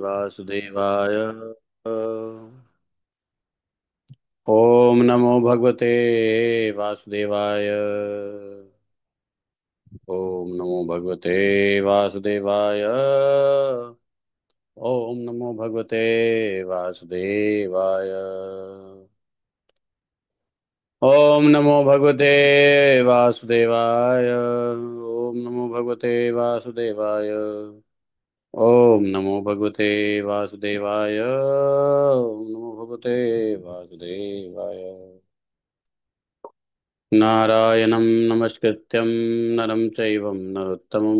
वासुदेवाय। ओम नमो भगवते वासुदेवाय। ओम नमो भगवते वासुदेवाय। ओम नमो भगवते वासुदेवाय। ओम नमो भगवते वासुदेवाय। ओम नमो भगवते वासुदेवाय। ओम नमो भगवते वासुदेवाय। ओम नमो भगवते वासुदेवाय। नारायणं नमस्कृत्यं नरं चैव नरोत्तमं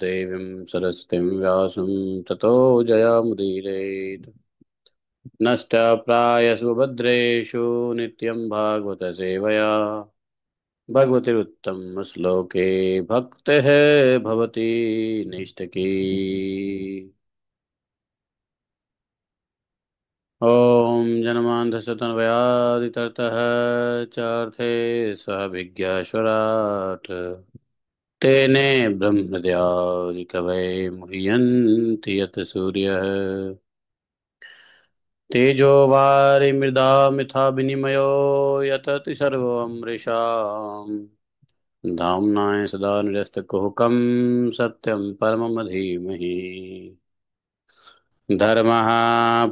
देवीं सरस्वतीं व्यासं ततो जयमुदीरयेत्। नष्टप्रायसुभद्रेषु नित्यं भागवतसेवया भगवतिरुत्तमश्लोके भक्तिः भवति नैष्ठकी। ॐ जन्मान्धश्रुतनव्याधितरतः चार्थे स्वभिज्ञाश्वराट् तेने ब्रह्मद्यादिकवये मुह्यन्ति यत् सूर्यः तेजो वारिमृदां यथा विनिमयो यतति सर्वमृषाम् धाम्नाय सदा निरस्तकुहकं सत्यं परमं धीमहि धर्मः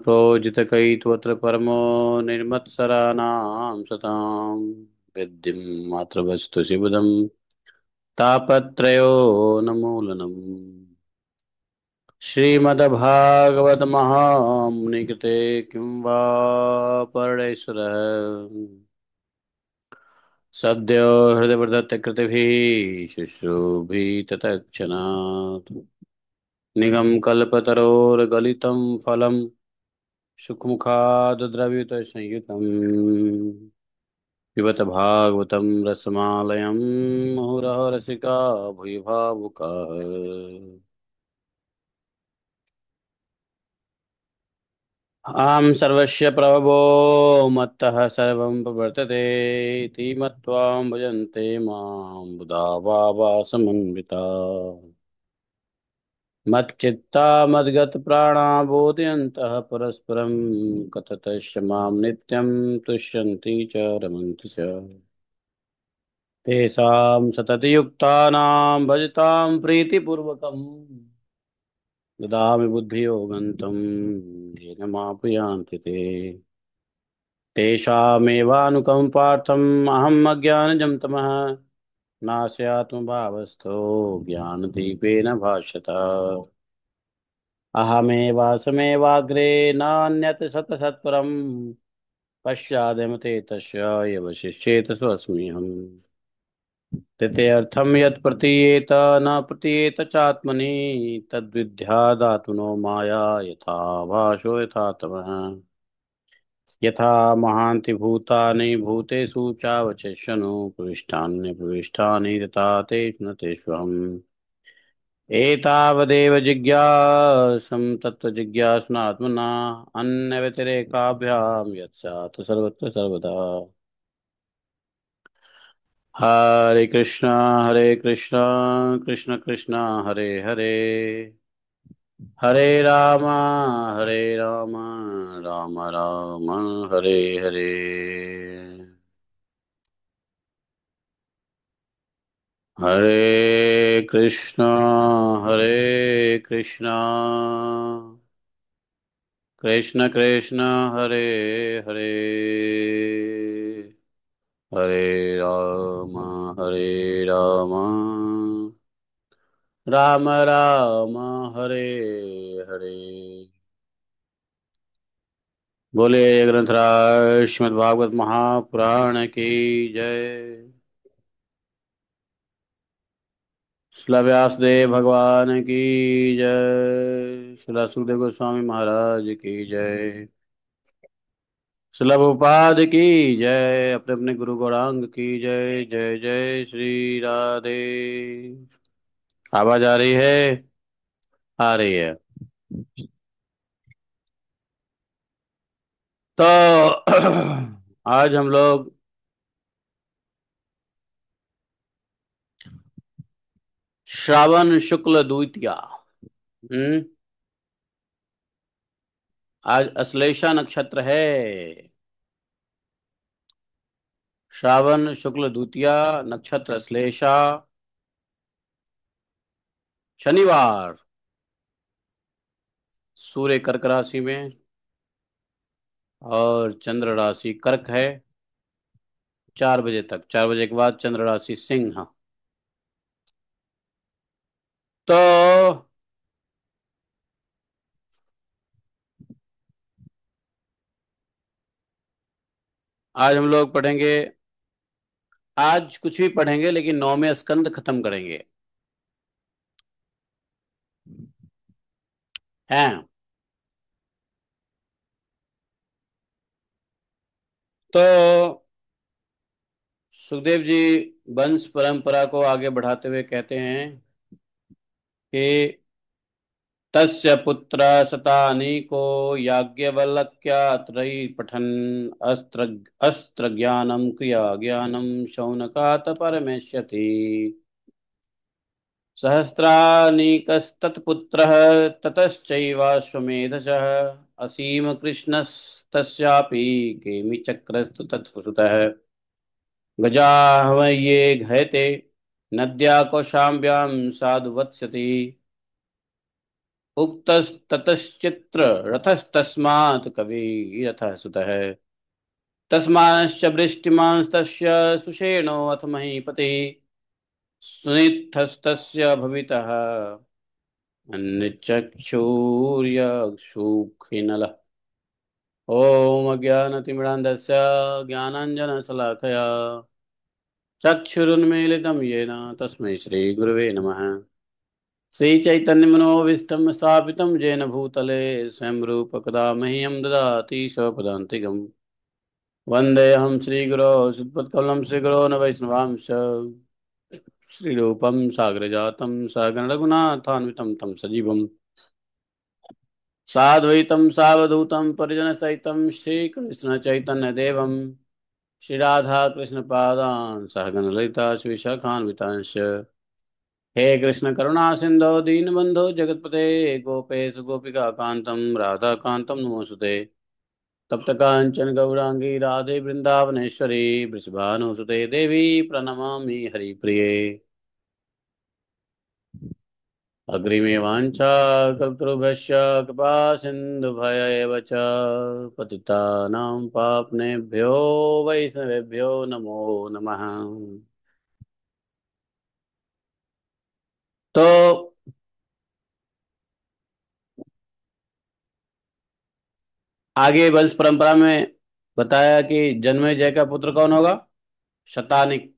प्रोजितकैत्वत्र परमो निर्मत्सराणां सतां विद्धिं मातृवस्तु शिवदं तापत्रयोन्मूलनम् श्रीमद्भागवतमहामुनिकृते किं वा परमेश्वरः सद्यो हृदयवृद्धत्यकृतिभिः शुश्रूभिततक्षणात् निगमकल्पतरोर्गलितं फलं सुखमुखादद्रवितसंयुतम् पिबत भागवतं रसमालयं मुहुरः रसिका भुवि भावुकाः। आं सर्वस्य प्रभवो मत्तः सर्वं प्रवर्तते इति मत्वा भजन्ते मां बुधा वा समन्विता मच्चित्ता मद्गतप्राणा बोधयन्तः परस्परं कथयश्च मां नित्यं तुष्यन्ति च रमन्ति च तेषां सततयुक्तानां भजतां प्रीतिपूर्वकं ददामि बुद्धियोगं तं येन मापयान्ति ते तेषामेवानुकम्पार्थम् अहम् अज्ञानजं तमः नास्यात्मभावस्थो ज्ञानदीपेन भास्यता अहमेवासमेवाग्रे नान्यत् सतसत्परम् पश्चादमते तस्य यवशिष्येत स्वस्म्यहम् तृतीयर्थं यत् प्रतीयेत न प्रतीयेत चात्मनि तद्विद्यादातुनो माया यथा भासो यथा तमः यथा महान्ति भूतानि भूतेषु चावचिष्यनु प्रविष्टान्यप्रविष्टानि तथा तेषु न तेष्वहम् एतावदेव जिज्ञासं तत्त्वजिज्ञासुनात्मना अन्यव्यतिरेकाभ्यां यत्स्यात् सर्वत्र सर्वदा हरे कृष्णा कृष्ण कृष्ण हरे हरे हरे राम राम राम हरे हरे। हरे कृष्णा कृष्ण कृष्ण हरे हरे हरे हरे राम राम राम हरे हरे। बोले ग्रंथराज श्रीमद् भागवत महापुराण की जय। श्रील व्यासदेव भगवान की जय। श्रील सुखदेव गोस्वामी महाराज की जय। श्रील प्रभुपाद की जय। अपने अपने गुरु गौरांग की जय। जय जय श्री राधे। आवाज आ रही है? आ रही है। तो आज हम लोग श्रावण शुक्ल द्वितीया, हम्म आज अश्लेषा नक्षत्र है। श्रावण शुक्ल द्वितीया, नक्षत्र अश्लेषा, शनिवार। सूर्य कर्क राशि में और चंद्र राशि कर्क है। 4 बजे तक, 4 बजे के बाद चंद्र राशि सिंह। तो आज हम लोग पढ़ेंगे। आज कुछ भी पढ़ेंगे लेकिन नौवें स्कंद खत्म करेंगे। हैं। तो सुखदेव जी वंश परंपरा को आगे बढ़ाते हुए कहते हैं कि तस्य पुत्र शतानीको याज्ञवल्क्यात्रयी पठन् अस्त्र अस्त्र ज्ञानम क्रिया ज्ञानम शौनकात् परमेष्यति। सहस्रानीकस्तत्पुत्रः ततश्चैवाश्वमेधसः असीम कृष्णस्तस्यापि केमिचक्रस्तु तत्सुतः गजाह्वये घयते नद्या कौशाम्ब्यां साधुवत्सति उक्तस्ततश्चित्र रथस्तस्मात् कवि रथः सुतः तस्माच्च वृष्टिमांस्तस्य सुषेणो अथ महीपतिः सुनित्थस्तस्य भवितः अन्यचक्षुर्यक्षुखिनलः। ॐ अज्ञानतिमिरान्धस्य ज्ञानाञ्जनशलाकया चक्षुरुन्मीलितं येन तस्मै श्रीगुरवे नमः। श्रीचैतन्यमनोभीष्टं स्थापितं येन भूतले स्वयं रूप कदा मह्यं ददाति स्वपदान्तिकम्। वन्देऽहं श्रीगुरो श्रीपत्कमलं श्रीगुरो न वैष्णवांश्च श्रीरूपं साग्रजातं सगणरघुनाथान्वितं तं सजीवम् साद्वैतं सावधूतं परिजनसहितं श्रीकृष्णचैतन्यदेवं श्रीराधाकृष्णपादान् सहगण ललिता श्रीशाखान्वितांश्च। हे कृष्ण करुणा सिंधो दीनबंधो जगतपते गोपेश गोपिका कांतम राधा कांतम नमोस्तुते। तप्त कांचन गौरांगी राधे वृंदावनेश्वरी वृषभानुसुते देवी प्रणमामि हरिप्रिये। अग्रिमे वाञ्छा कल्पतरुभ्यश्च कृपा सिन्धुभ्य च पतितानां पावनेभ्यो वैष्णवेभ्यो नमो नमः। तो आगे वंश परंपरा में बताया कि जन्मेजय का पुत्र कौन होगा? शतानिक।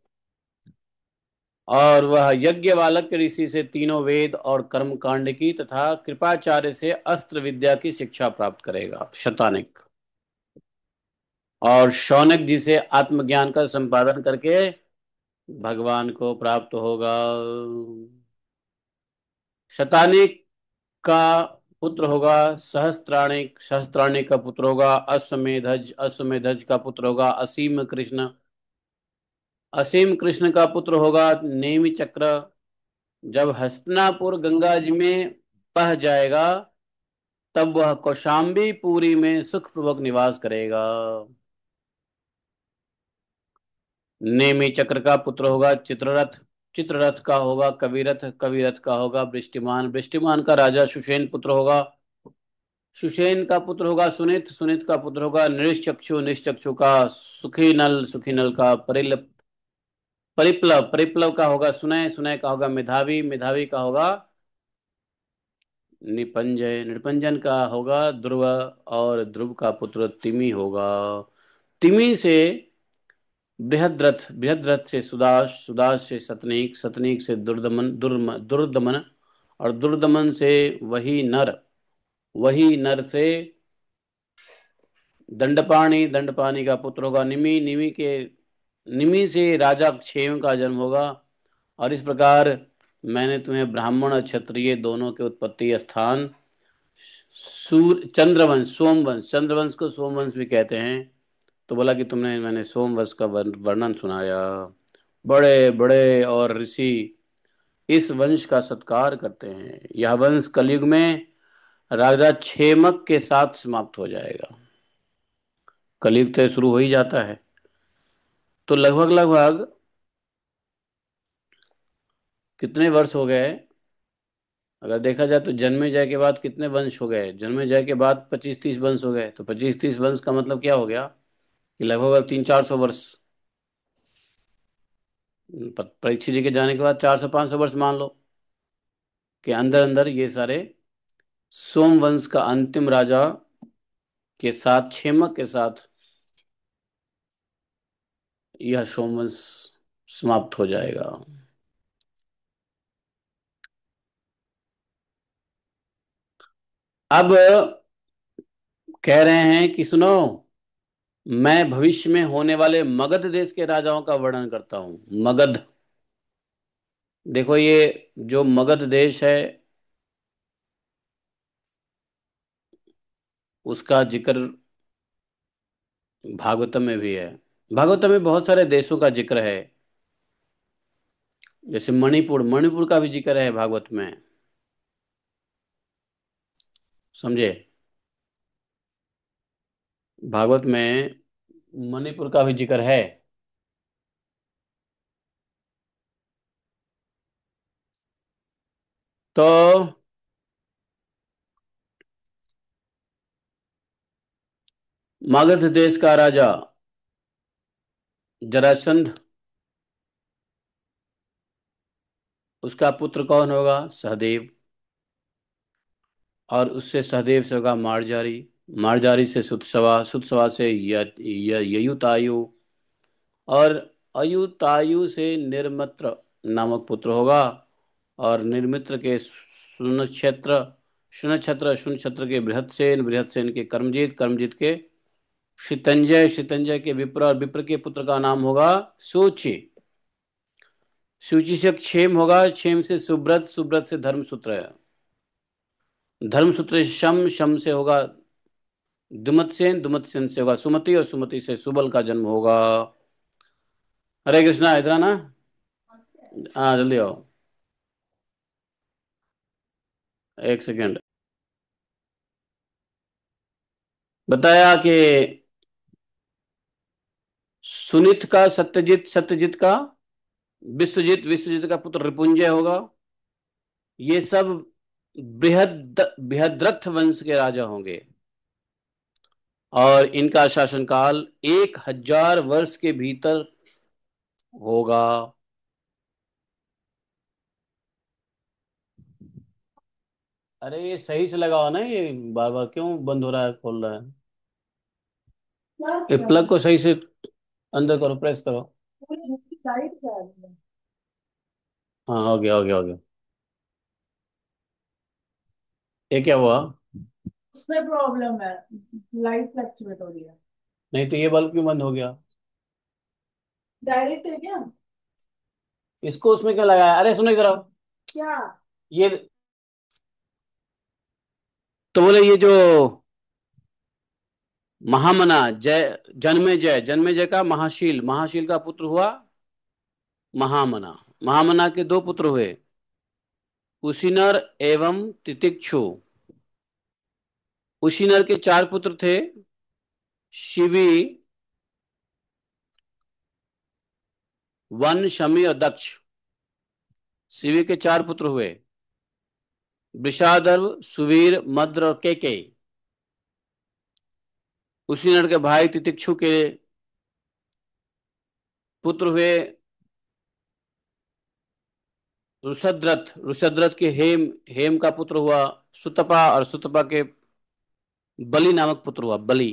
और वह यज्ञवालक ऋषि से तीनों वेद और कर्म कांड की तथा कृपाचार्य से अस्त्र विद्या की शिक्षा प्राप्त करेगा, शतानिक। और शौनक जी से आत्मज्ञान का संपादन करके भगवान को प्राप्त होगा। शतानिक का पुत्र होगा सहस्त्राणिक, सहस्त्राणिक का पुत्र होगा अश्वमेधज, अश्वमेधज का पुत्र होगा असीम कृष्ण, असीम कृष्ण का पुत्र होगा नेमि चक्र। जब हस्तिनापुर गंगा जी में बह जाएगा तब वह कौशाम्बी पुरी में सुखपूर्वक निवास करेगा। नेमि चक्र का पुत्र होगा चित्ररथ, चित्ररथ का होगा कविरथ, कविरथ का होगा वृष्टिमान, वृष्टिमान का राजा सुषेण पुत्र होगा। सुषेण का पुत्र होगा सुनित, सुनित का पुत्र होगा निश्चक्षु, निश्चक्षु का सुखीनल, सुखीनल का परिलप, परिप्लव, परिप्लव का होगा सुनय, सुनय का होगा मेधावी, मेधावी का होगा निपंजय, निपंजन का होगा ध्रुव, और ध्रुव का पुत्र तिमि होगा। तिमि से बृहद्रथ, बृहद्रथ से सुदास, सुदास से सतनीक, सतनीक से दुर्दमन, दुर्दमन, और दुर्दमन से वही नर, वही नर से दंडपाणि, दंडपाणि का पुत्र होगा निमि, निमि के, निमि से राजा क्षेम का जन्म होगा। और इस प्रकार मैंने तुम्हें ब्राह्मण और क्षत्रिय दोनों के उत्पत्ति स्थान सूर्य, चंद्रवंश, सोमवंश, चंद्रवंश को सोमवंश भी कहते हैं। तो बोला कि तुमने, मैंने सोमवंश का वर्णन सुनाया। बड़े बड़े और ऋषि इस वंश का सत्कार करते हैं। यह वंश कलयुग में राजा क्षेमक के साथ समाप्त हो जाएगा। कलयुग तो शुरू हो ही जाता है। तो लगभग लगभग कितने वर्ष हो गए? अगर देखा जाए तो जन्मेजय के बाद कितने वंश हो गए? जन्मेजय के बाद 25-30 वंश हो गए। तो 25-30 वंश का मतलब क्या हो गया कि लगभग 300-400 वर्ष। परीक्षित जी के जाने के बाद 400-500 वर्ष मान लो कि अंदर अंदर ये सारे सोमवंश का अंतिम राजा के साथ, क्षेमक के साथ, यह सोमवंश समाप्त हो जाएगा। अब कह रहे हैं कि सुनो, मैं भविष्य में होने वाले मगध देश के राजाओं का वर्णन करता हूं। मगध, देखो ये जो मगध देश है उसका जिक्र भागवतम में भी है। भागवतम में बहुत सारे देशों का जिक्र है। जैसे मणिपुर, मणिपुर का भी जिक्र है भागवत में। समझे? भागवत में मणिपुर का भी जिक्र है। तो मगध देश का राजा जरासंध, उसका पुत्र कौन होगा? सहदेव। और उससे सहदेव से होगा मार्जारी, मार्जारी से सुतसवा, सुतसवा से ययुतायु, और अयुतायु से निर्मित्र नामक पुत्र होगा। और निर्मित्र के सुनक्षत्र, सुनक्षत्र, सुनक्षत्र के बृहत्सेन, बृहत्सेन के कर्मजीत, कर्मजीत के शितंजय, शितंजय के विप्र, और विप्र के पुत्र का नाम होगा सूची। सूची से क्षेम होगा, क्षेम से सुब्रत, सुब्रत से धर्मसूत्र, धर्मसूत्र से शम, शम से होगा दुमतसेन, दुमतसेन से होगा सुमति, और सुमति से सुबल का जन्म होगा। हरे कृष्णा, इधर आना। हाँ जल्दी आओ, एक सेकेंड। बताया कि सुनित का सत्यजित, सत्यजित का विश्वजित, विश्वजित का पुत्र रिपुंजय होगा। ये सब बृहद बृहद्रथ वंश के राजा होंगे। और इनका शासनकाल 1000 वर्ष के भीतर होगा। अरे ये सही से लगाओ ना, ये बार बार क्यों बंद हो रहा है, खोल रहा है? ये प्लग को सही से अंदर करो, प्रेस करो। हाँ हो गया, हो गया, हो गया। ये क्या हुआ? उसमें प्रॉब्लम है, लाइट फ्लक्चुएट हो रही है। नहीं तो ये बल्ब क्यों बंद हो गया? डायरेक्ट है क्या? इसको उसमें क्यों लगाया? अरे सुनो जरा, क्या? ये तो बोले ये जो महामना जय, जन्मेजय, जन्मेजय का महाशील, महाशील का पुत्र हुआ महामना। महामना के दो पुत्र हुए, कुशीनर एवं तितिक्षु। कुशीनर के 4 पुत्र थे, शिवी, वन, शमी और दक्ष। शिवी के 4 पुत्र हुए, वृषाधर, सुवीर, मद्र और केके। कुशीनर के भाई तितिक्षु के पुत्र हुए ऋषद्रथ, ऋषद्रथ के हेम, हेम का पुत्र हुआ सुतपा, और सुतपा के बलि नामक पुत्र हुआ बलि।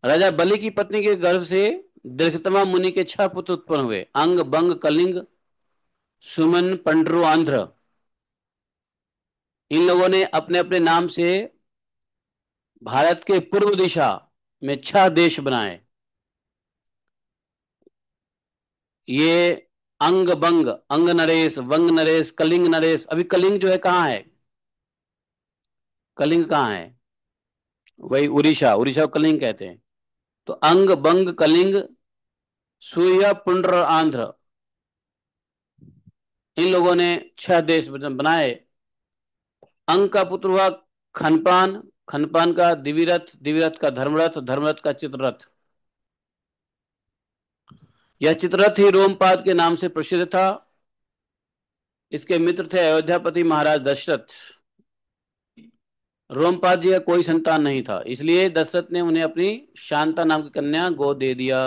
राजा बलि की पत्नी के गर्भ से दीर्घतमा मुनि के 6 पुत्र उत्पन्न हुए, अंग, बंग, कलिंग, सुमन, पंड्रु, आंध्र। इन लोगों ने अपने अपने नाम से भारत के पूर्व दिशा में 6 देश बनाए। ये अंग, बंग, अंग नरेश, वंग नरेश, कलिंग नरेश। अभी कलिंग जो है कहाँ है? कलिंग कहाँ है? वही उड़ीसा, उड़ीसा को कलिंग कहते हैं। तो अंग, बंग, कलिंग, सूर्य, पुंड्र और आंध्र, इन लोगों ने 6 देश बनाए। अंग का पुत्र हुआ खनपान, खनपान का दिविरथ, दिविरथ का धर्मरथ, धर्मरथ का चित्ररथ। यह चित्ररथ ही रोमपाद के नाम से प्रसिद्ध था। इसके मित्र थे अयोध्यापति महाराज दशरथ। रोमपाद जी का कोई संतान नहीं था, इसलिए दशरथ ने उन्हें अपनी शांता नाम की कन्या गोद दे दिया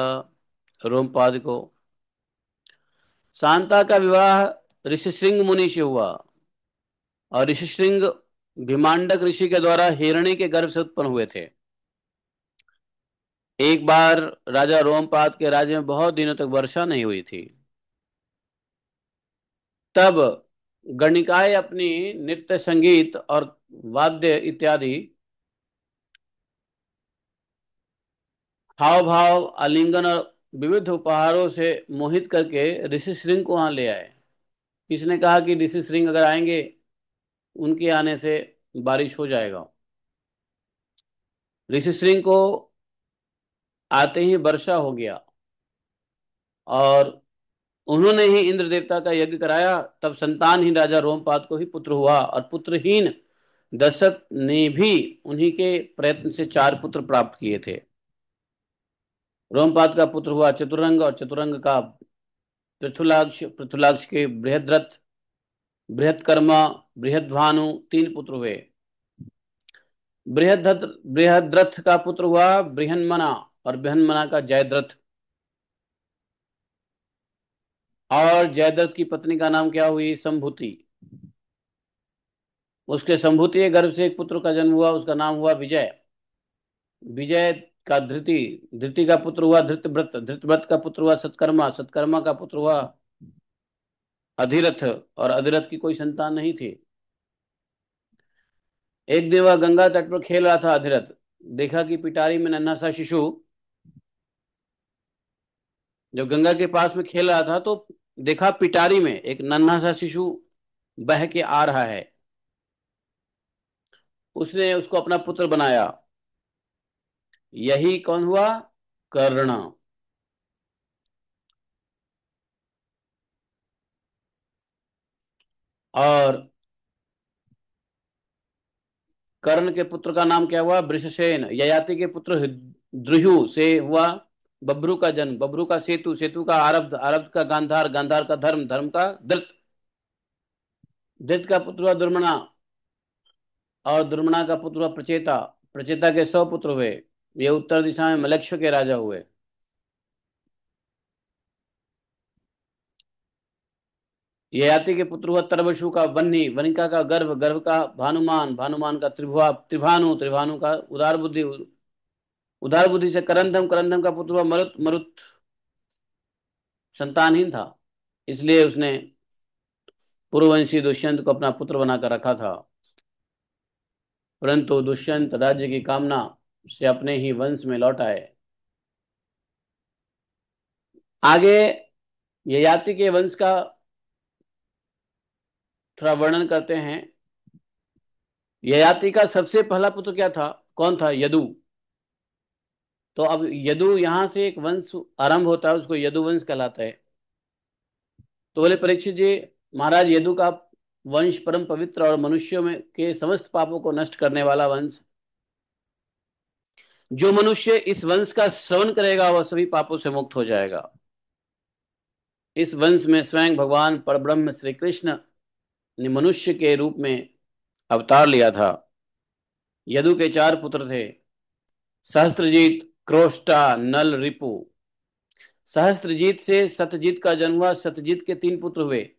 रोमपाद को। शांता का विवाह ऋषिशृंग मुनि से हुआ, और ऋषिशृंग भीमांडक ऋषि के द्वारा हिरणी के गर्भ से उत्पन्न हुए थे। एक बार राजा रोमपाद के राज्य में बहुत दिनों तक वर्षा नहीं हुई थी। तब गणिकाएं अपनी नृत्य, संगीत और वाद्य इत्यादि हाव भाव, आलिंगन और विविध उपहारों से मोहित करके ऋषि श्रृंग को वहां ले आए। किसने कहा कि ऋषि श्रृंग अगर आएंगे, उनके आने से बारिश हो जाएगा। ऋषि श्रृंग को आते ही वर्षा हो गया, और उन्होंने ही इंद्र देवता का यज्ञ कराया। तब संतानहीन राजा रोमपाद को ही पुत्र हुआ, और पुत्रहीन दशरथ ने भी उन्हीं के प्रयत्न से 4 पुत्र प्राप्त किए थे। रोमपाद का पुत्र हुआ चतुरंग, और चतुरंग का पृथुलाक्ष, पृथुलाक्ष के बृहद्रथ, बृहत्कर्मा, बृहद्भानु 3 पुत्र हुए। बृहद्रथ, बृहद्रथ का पुत्र हुआ बृहन्मना, और बृहन्मना का जयद्रथ। और जयद्रथ की पत्नी का नाम क्या हुई? संभूति। उसके संभूति के गर्भ से एक पुत्र का जन्म हुआ, उसका नाम हुआ विजय। विजय का धृति, धृति का पुत्र हुआ धृतव्रत, धृतव्रत का पुत्र हुआ सत्कर्मा, सत्कर्मा का पुत्र हुआ अधिरथ, और अधिरथ की कोई संतान नहीं थी। एक दिन वह गंगा तट पर खेल रहा था अधिरथ। देखा कि पिटारी में नन्हा सा शिशु, जब गंगा के पास में खेल रहा था, तो देखा पिटारी में एक नन्हा सा शिशु बह के आ रहा है। उसने उसको अपना पुत्र बनाया। यही कौन हुआ? कर्ण। और कर्ण के पुत्र का नाम क्या हुआ? वृषसेन। ययाति के पुत्र द्रुहु से हुआ बब्रू का जन्म, बब्रू का सेतु, सेतु का आरब्ध, आरब्ध का गांधार, गांधार का धर्म, धर्म का धृत, धृत का पुत्र हुआ दुर्मना, और दुर्मना का पुत्र हुआ प्रचेता, प्रचेता के 100 पुत्र हुए। ये उत्तर दिशा में मलक्ष्य के राजा हुए। ययाति के पुत्र हुआ तरबशु का वन्नी, वनिका का गर्भ, गर्भ का भानुमान, भानुमान का त्रिभुआ, त्रिभानु, त्रिभानु का उदार बुद्धि, उदार बुद्धि से करंदम, करंदम का पुत्र हुआ मरुत, मरुत संतानहीन था, इसलिए उसने पूर्ववंशी दुष्यंत को अपना पुत्र बनाकर रखा था। परंतु दुष्यंत राज्य की कामना से अपने ही वंश में लौट आए। आगे ययाति के वंश का थोड़ा वर्णन करते हैं। ययाति का सबसे पहला पुत्र क्या था? कौन था? यदु। तो अब यदु यहां से एक वंश आरंभ होता है, उसको यदु वंश कहलाता है। तो बोले परीक्षित जी, महाराज यदु का वंश परम पवित्र और मनुष्यों में के समस्त पापों को नष्ट करने वाला वंश। जो मनुष्य इस वंश का श्रवण करेगा वह सभी पापों से मुक्त हो जाएगा। इस वंश में स्वयं भगवान परब्रह्म श्री कृष्ण ने मनुष्य के रूप में अवतार लिया था। यदु के 4 पुत्र थे, सहस्त्रजीत, क्रोष्टा, नल, रिपु। सहस्त्रजीत से सतजीत का जन्म हुआ। सतजीत के 3 पुत्र हुए,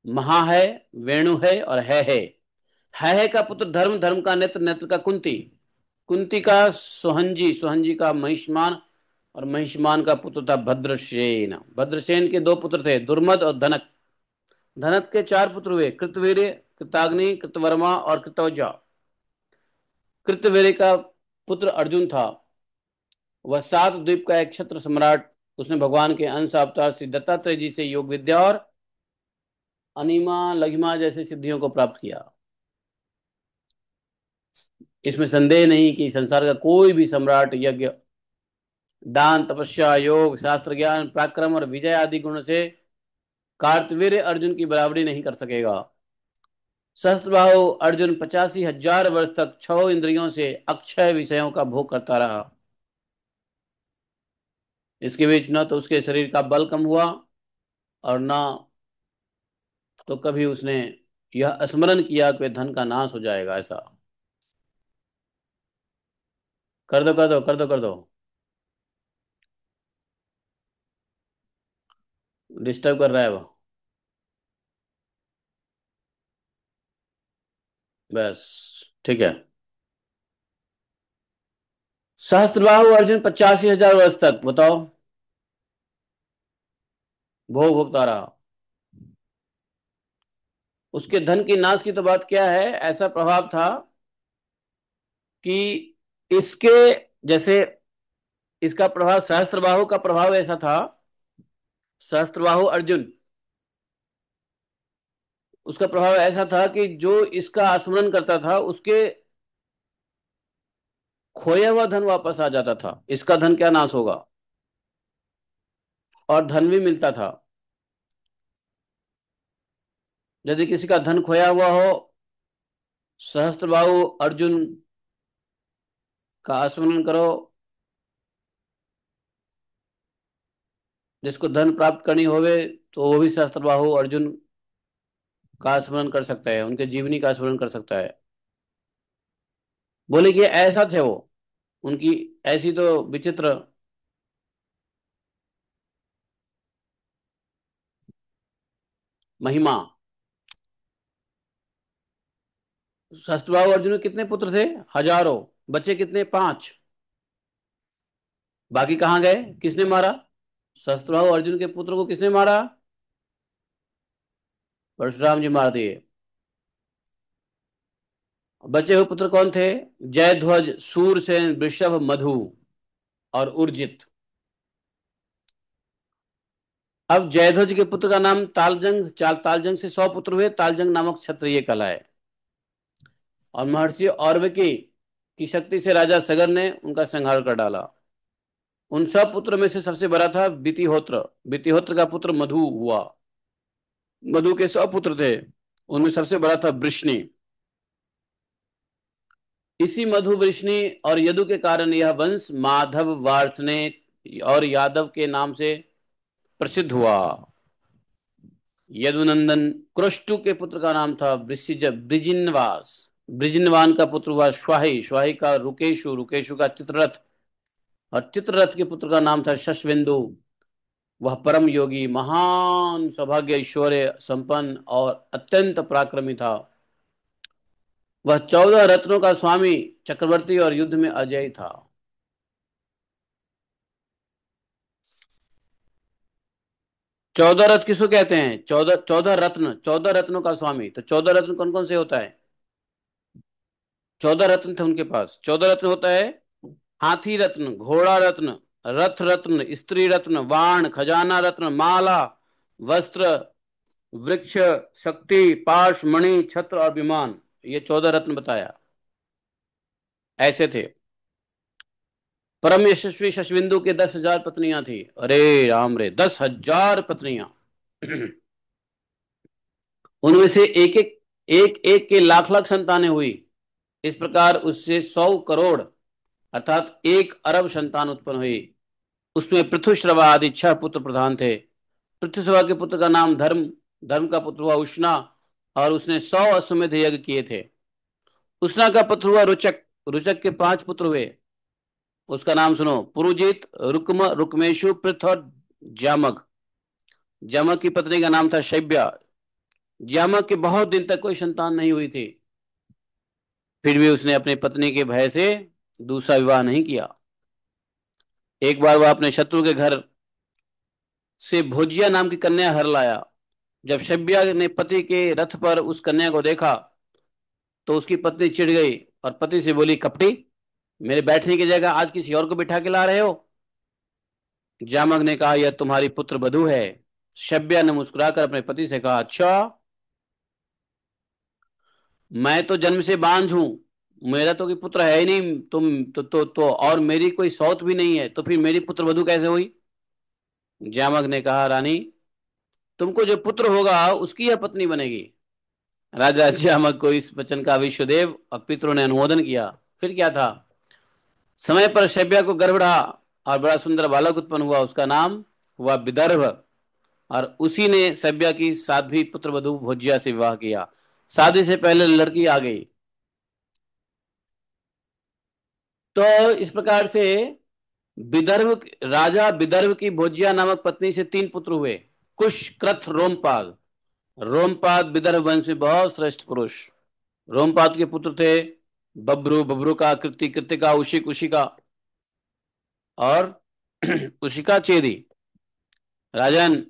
महा है, वेणु है, और है। है का पुत्र धर्म, धर्म का नेत्र, नेत्र का कुंती, कुंती का सोहंजी, सोहंजी का महिष्मान, और महिष्मान का पुत्र था भद्रसेन। भद्रसेन के 2 पुत्र थे, दुर्मद और धनक। धनक के 4 पुत्र हुए, कृतवीर्य, कृताग्नि, कृतवर्मा और कृतौजा। कृतवीर्य का पुत्र अर्जुन था। वह 7 द्वीप का एक क्षत्र सम्राट। उसने भगवान के अंश अवतार श्री दत्तात्रेय जी से योग विद्या और अनिमा, लघिमा जैसी सिद्धियों को प्राप्त किया। इसमें संदेह नहीं कि संसार का कोई भी सम्राट यज्ञ, दान, तपस्या, योग, शास्त्र ज्ञान, पराक्रम और विजय आदि गुण से कार्तवीर्य अर्जुन की बराबरी नहीं कर सकेगा। सहस्त्रबाहु अर्जुन 85,000 वर्ष तक 6 इंद्रियों से अक्षय विषयों का भोग करता रहा। इसके बीच न तो उसके शरीर का बल कम हुआ और न तो कभी उसने यह स्मरण किया कि धन का नाश हो जाएगा। ऐसा कर दो कर दो कर दो कर दो। डिस्टर्ब कर रहा है वो। बस ठीक है। सहस्त्रबाहु अर्जुन 85,000 वर्ष तक बताओ भोग भोगता रहा। उसके धन की नाश की तो बात क्या है, ऐसा प्रभाव था कि इसके जैसे इसका प्रभाव, सहस्त्रबाहु का प्रभाव ऐसा था। सहस्त्रबाहु अर्जुन, उसका प्रभाव ऐसा था कि जो इसका स्मरण करता था उसके खोया हुआ धन वापस आ जाता था। इसका धन क्या नाश होगा, और धन भी मिलता था। यदि किसी का धन खोया हुआ हो, सहस्त्रबाहु अर्जुन का स्मरण करो। जिसको धन प्राप्त करनी होवे तो वो भी सहस्त्रबाहु अर्जुन का स्मरण कर सकता है, उनके जीवनी का स्मरण कर सकता है। बोले कि ऐसा थे वो, उनकी ऐसी तो विचित्र महिमा। सहस्त्रबाहु अर्जुन के कितने पुत्र थे? हजारों। बच्चे कितने? 5। बाकी कहाँ गए? किसने मारा? सहस्त्रबाहु अर्जुन के पुत्र को किसने मारा? परशुराम जी मार दिए। बचे हुए पुत्र कौन थे? जयध्वज, सूरसेन, वृषभ, मधु और उर्जित। अब जयध्वज के पुत्र का नाम तालजंग। तालजंग से 100 पुत्र हुए। तालजंग नामक क्षत्रिय कहलाए। और महर्षि औरवकी की शक्ति से राजा सगर ने उनका संहार कर डाला। उन सब पुत्र में से सबसे बड़ा था वितिहोत्र। वितिहोत्र का पुत्र मधु हुआ। मधु के 100 पुत्र थे, उनमें सबसे बड़ा था वृष्णि। इसी मधु, वृष्णि और यदु के कारण यह वंश माधव, वार्ष्णे और यादव के नाम से प्रसिद्ध हुआ। यदुनंदन कृष्टु के पुत्र का नाम था ब्रिजिनवास। ब्रिजिनवान का पुत्र हुआ स्वाही। स्वाही का रुकेशु। रुकेशु का चित्ररथ। और चित्ररथ के पुत्र का नाम था शशविंदु। वह परम योगी, महान सौभाग्य, ऐश्वर्य संपन्न और अत्यंत पराक्रमी था। वह 14 रत्नों का स्वामी, चक्रवर्ती और युद्ध में अजय था। 14 रत्न किसको कहते हैं? 14 रत्न, 14 रत्नों का स्वामी। तो 14 रत्न कौन कौन से होता है? 14 रत्न थे उनके पास। 14 रत्न होता है हाथी रत्न, घोड़ा रत्न, रथ रत्न, स्त्री रत्न, बाण, खजाना रत्न, माला, वस्त्र, वृक्ष, शक्ति, पाश, मणि, छत्र और विमान। ये 14 रत्न बताया। ऐसे थे। परम यशस्वी शशविंदु के 10,000 पत्नियां थी। अरे राम रे, 10,000 पत्नियां। उनमें से एक के लाख लाख संतानें हुई। इस प्रकार उससे 100 करोड़ अर्थात 1 अरब संतान उत्पन्न हुई। उसमें पृथुश्रवा आदि 6 पुत्र प्रधान थे। पृथुश्रवा के पुत्र का नाम धर्म। धर्म का पुत्र हुआ उष्णा, और उसने 100 अश्वमेध यज्ञ किए थे। उष्णा का पुत्र हुआ रुचक। रुचक के 5 पुत्र हुए। उसका नाम सुनो, पुरुजित, रुक्म, रुक्मेशु, पृथ और जामक। जामक की पत्नी का नाम था शैब्या। जामक के बहुत दिन तक कोई संतान नहीं हुई थी। फिर भी उसने अपनी पत्नी के भय से दूसरा विवाह नहीं किया। एक बार वह अपने शत्रु के घर से भोजिया नाम की कन्या हर लाया। जब शैब्या ने पति के रथ पर उस कन्या को देखा तो उसकी पत्नी चिढ़ गई और पति से बोली, कपटी, मेरे बैठने की जगह आज किसी और को बिठा के ला रहे हो। जामक ने कहा, यह तुम्हारी पुत्र वधू है। शैब्या ने मुस्कुराकर अपने पति से कहा, अच्छा, मैं तो जन्म से बांझ हूं, मेरा तो कोई पुत्र है ही नहीं। तुम और मेरी कोई सौत भी नहीं है, तो फिर मेरी पुत्र वधू कैसे हुई? जामक ने कहा, रानी, तुमको जो पुत्र होगा उसकी यह पत्नी बनेगी। राजा ज्यामक को इस वचन का विश्वदेव और पितरों ने अनुमोदन किया। फिर क्या था? समय पर शैब्या को गर्भ रहा और बड़ा सुंदर बालक उत्पन्न हुआ, उसका नाम हुआ विदर्भ। और उसी ने शैब्या की साध्वी पुत्र वधु भोज्या से विवाह किया। शादी से पहले लड़की आ गई। तो इस प्रकार से विदर्भ, राजा विदर्भ की भोज्या नामक पत्नी से 3 पुत्र हुए। कुश, कृथ, रोमपाद। रोमपाद विदर्भ वंश में बहुत श्रेष्ठ पुरुष। रोमपाद के पुत्र थे बब्रू, बब्रू का कृति, कृतिका, उशिक, उशिका और उशिका चेदी। राजन,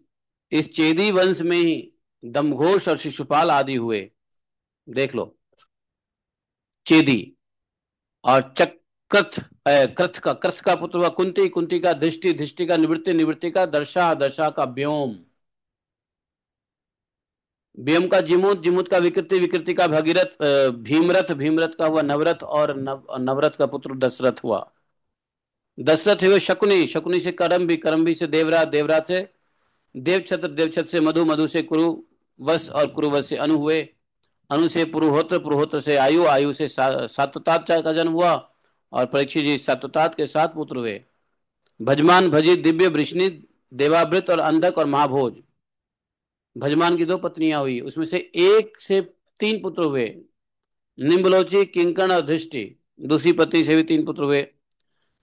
इस चेदी वंश में ही दमघोष और शिशुपाल आदि हुए। देख लो, चेदी। और कृथ, कृथ का पुत्र हुआ कुंती, कुंती का दृष्टि, दृष्टि का निवृत्ति, निवृत्ति का दर्शा, दर्शा का व्योम, व्योम का जिमुत, जिमुत का विकृति, विकृति का भगीरथ, भीमरथ, भीमरथ का हुआ नवरथ और नवरथ का पुत्र दशरथ हुआ। दशरथ हुए शकुनी, शकुनी से करम्बी, करम्बी से देवराज, देवराज से देवछत्र, देवछत्र से मधु, मधु से कुरुवश और कुरुवश से अनु हुए। अनु से पुरुहोत्र, पुरुहोत्र से आयु, आयु से सात्वतात का जन्म हुआ। और परीक्षित जी सात्वतात के 7 पुत्र हुए। भजमान, भजित, दिव्य, वृष्णि, देवावृत और अंधक और महाभोज। भजमान की 2 पत्नियां हुई, उसमें से एक से 3 पुत्र हुए। निम्बलोची, किंकण और धृष्टि। दूसरी पत्नी से भी 3 पुत्र हुए।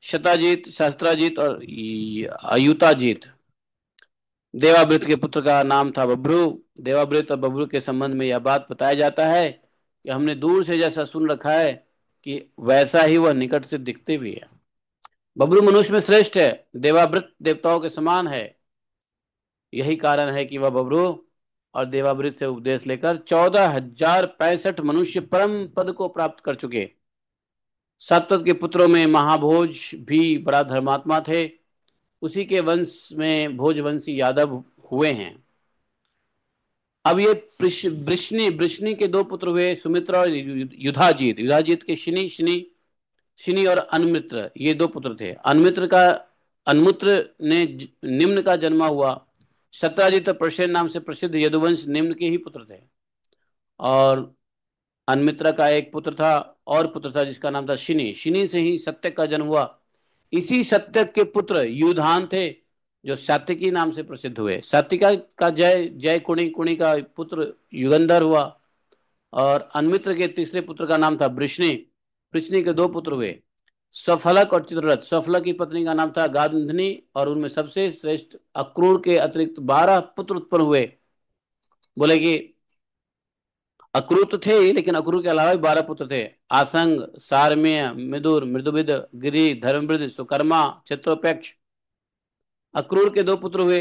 शताजीत, शास्त्राजीत और अयुताजीत। देवावृत के पुत्र का नाम था बभ्रू। देवावृत और बभ्रू के संबंध में यह बात बताया जाता है कि हमने दूर से जैसा सुन रखा है कि वैसा ही वह निकट से दिखते भी है। बभ्रू मनुष्य में श्रेष्ठ है, देवावृत देवताओं के समान है। यही कारण है कि वह बभ्रू और देवावृत से उपदेश लेकर 14,065 मनुष्य परम पद को प्राप्त कर चुके। सतत के पुत्रों में महाभोज भी बड़ा धर्मात्मा थे। उसी के वंश में भोजवंशी यादव हुए हैं। अब ये वृष्णि, वृष्णि के 2 पुत्र हुए, सुमित्रा और युधाजीत। युधाजीत के शिनी, शिनी, शिनी और अनमित्र, ये 2 पुत्र थे। अनमित्र का, अनमुत्र ने निम्न का जन्मा हुआ। सत्राजित प्रसेन नाम से प्रसिद्ध यदुवंश निम्न के ही पुत्र थे। और अनमित्र का एक पुत्र था, और पुत्र था जिसका नाम था शिनी। शिनी से ही सत्यक का जन्म हुआ। इसी सत्यक के पुत्र युधान थे जो सात्विकी नाम से प्रसिद्ध हुए। सात्विका का जय, जय कुणी, कुणी का पुत्र युगंधर हुआ। और अनमित्र के तीसरे पुत्र का नाम था वृष्णि। वृष्णि के 2 पुत्र हुए, सफलक और चित्ररथ। सफलक की पत्नी का नाम था गांधनी और उनमें सबसे श्रेष्ठ अक्रूर के अतिरिक्त 12 पुत्र उत्पन्न हुए। बोले कि अक्रूर तो थे ही, लेकिन अक्रूर के अलावा भी 12 पुत्र थे। आसंग, सारमेय, मिदुर, मृदुविद, गिरि, धर्मवृद, सुकर्मा, चित्रोपेक्ष। अक्रूर के 2 पुत्र हुए।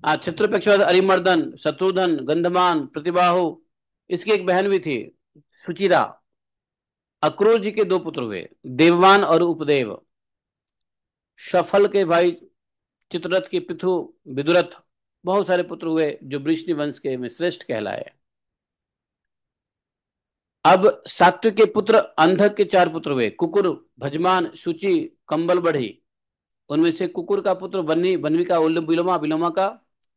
चित्रोपेक्ष बाद अरिमर्दन, शत्रुधन, गंधमान, प्रतिबाहु। इसकी एक बहन भी थी, सुचिरा। अक्रूर जी के 2 पुत्र हुए, देववान और उपदेव। सफल के भाई चित्ररथ के पितु विदुरथ। बहुत सारे पुत्र हुए जो वृष्णि वंश के में श्रेष्ठ कहलाए। अब सात्विक के पुत्र अंधक के 4 पुत्र हुए, कुकुर, भजमान, शुचि, कंबल बढ़ी। उनमें से कुकुर का पुत्र वन्नी, वन्वी का विलोमा, विलोमा का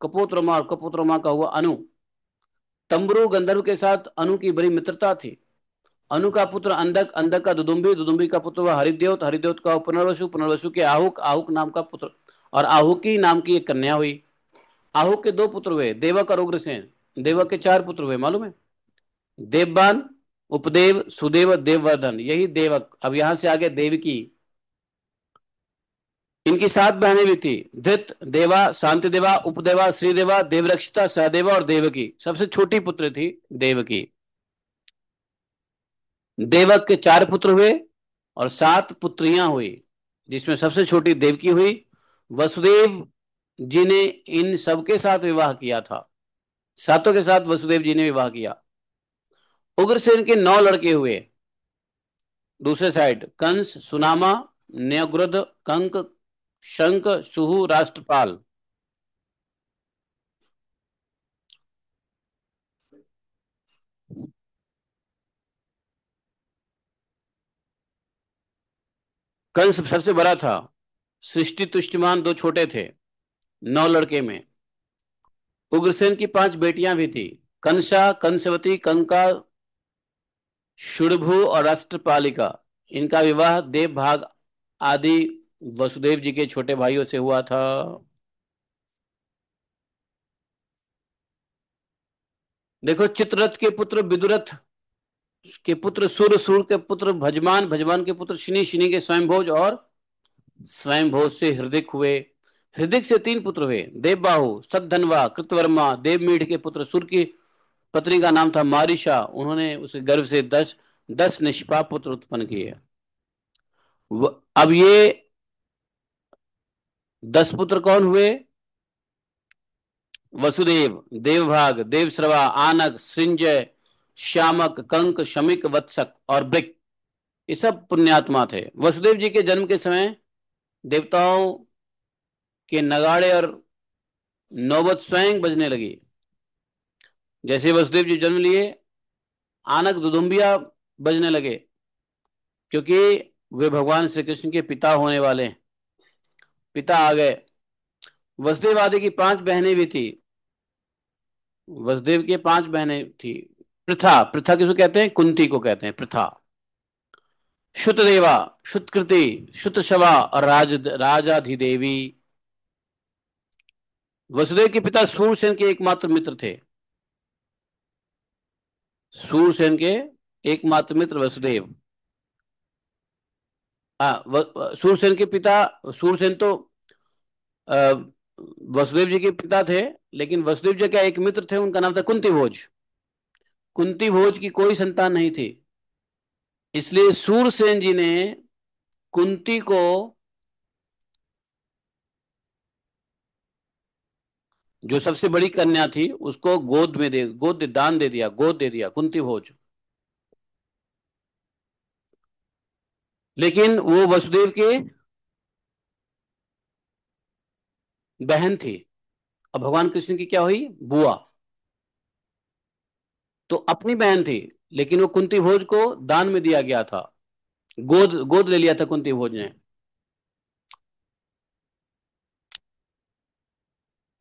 कपोत्रमा और कपोत्रमा का हुआ अनु। तंबरू गंधर्व के साथ अनु की बड़ी मित्रता थी। अनु का पुत्र अंधक, अंधक का दुदुम्बी, दुदुम्बी का पुत्र हुआ हरिद्योत, हरिद्योत का पुनर्वसु, पुनर्वसु के आहुक, आहुक नाम का पुत्र और आहुकी नाम की एक कन्या हुई। आहुक के 2 पुत्र हुए, देवक और उग्रसेन। देवक के 4 पुत्र हुए, मालूम है? देवबान, उपदेव, सुदेव, देववर्धन, यही देवक। अब यहां से आगे देवकी। इनकी 7 बहनें भी थी, धृत, देवा, शांति देवा, उपदेवा, श्रीदेवा, देवरक्षिता, सहदेवा और देवकी। सबसे छोटी पुत्र थी देवकी। देवक के 4 पुत्र हुए और 7 पुत्रियां हुई, जिसमें सबसे छोटी देवकी हुई। वसुदेव जी ने इन सबके साथ विवाह किया था। सातों के साथ वसुदेव जी ने विवाह किया। उग्रसेन के 9 लड़के हुए। दूसरे साइड कंस, सुनामा, न्यग्रद, कंक, शंक, सुहु, राष्ट्रपाल। कंस सबसे बड़ा था। सृष्टि तुष्टिमान 2 छोटे थे, 9 लड़के में। उग्रसेन की 5 बेटियां भी थी। कंसा, कंसवती, कंका, शुड़भु और राष्ट्रपालिका। इनका विवाह देवभाग आदि वसुदेव जी के छोटे भाइयों से हुआ था। देखो, चित्ररथ के पुत्र विदुरथ के पुत्र सूर, सूर के पुत्र भजमान, भजमान के पुत्र शिनी, शिनी के स्वयंभोज, और स्वयंभोज से हृदिक हुए। हृदिक से 3 पुत्र हुए, देवबाहु, सद्धनवा, कृतवर्मा। देवमीढ़ के पुत्र सूर की पत्नी का नाम था मारिशा। उन्होंने उसके गर्भ से 10 निष्पाप पुत्र उत्पन्न किए। अब ये 10 पुत्र कौन हुए? वसुदेव, देवभाग, देवश्रवा, आनक, सृंजय, श्यामक, कंक, शमिक, वत्सक और वृक। ये सब पुण्यात्मा थे। वसुदेव जी के जन्म के समय देवताओं के नगाड़े और नौबत स्वयं बजने लगी। जैसे वसुदेव जी जन्म लिए, आनक दुदुम्बिया बजने लगे, क्योंकि वे भगवान श्री कृष्ण के पिता होने वाले हैं। पिता आ गए। वसुदेव आदि की 5 बहनें भी थी। वसुदेव के 5 बहनें थी। पृथा, पृथा किसको कहते हैं? कुंती को कहते हैं पृथा। श्रुतदेवा, श्रुतकृति, श्रुतशवा और राजाधिदेवी। वसुदेव के पिता सूरसेन के एकमात्र मित्र थे। सूरसेन के एकमात्र मित्र वसुदेव। सूरसेन के पिता, सूरसेन तो अ, वसुदेव जी के पिता थे, लेकिन वसुदेव जी का एक मित्र थे, उनका नाम था कुंती भोज। कुंती भोज की कोई संतान नहीं थी, इसलिए सूरसेन जी ने कुंती को जो सबसे बड़ी कन्या थी उसको गोद दान दे दिया, गोद दे दिया कुंती भोज। लेकिन वो वसुदेव के बहन थी, और भगवान कृष्ण की क्या हुई? बुआ। तो अपनी बहन थी, लेकिन वो कुंती भोज को दान में दिया गया था। गोद गोद ले लिया था कुंती भोज ने।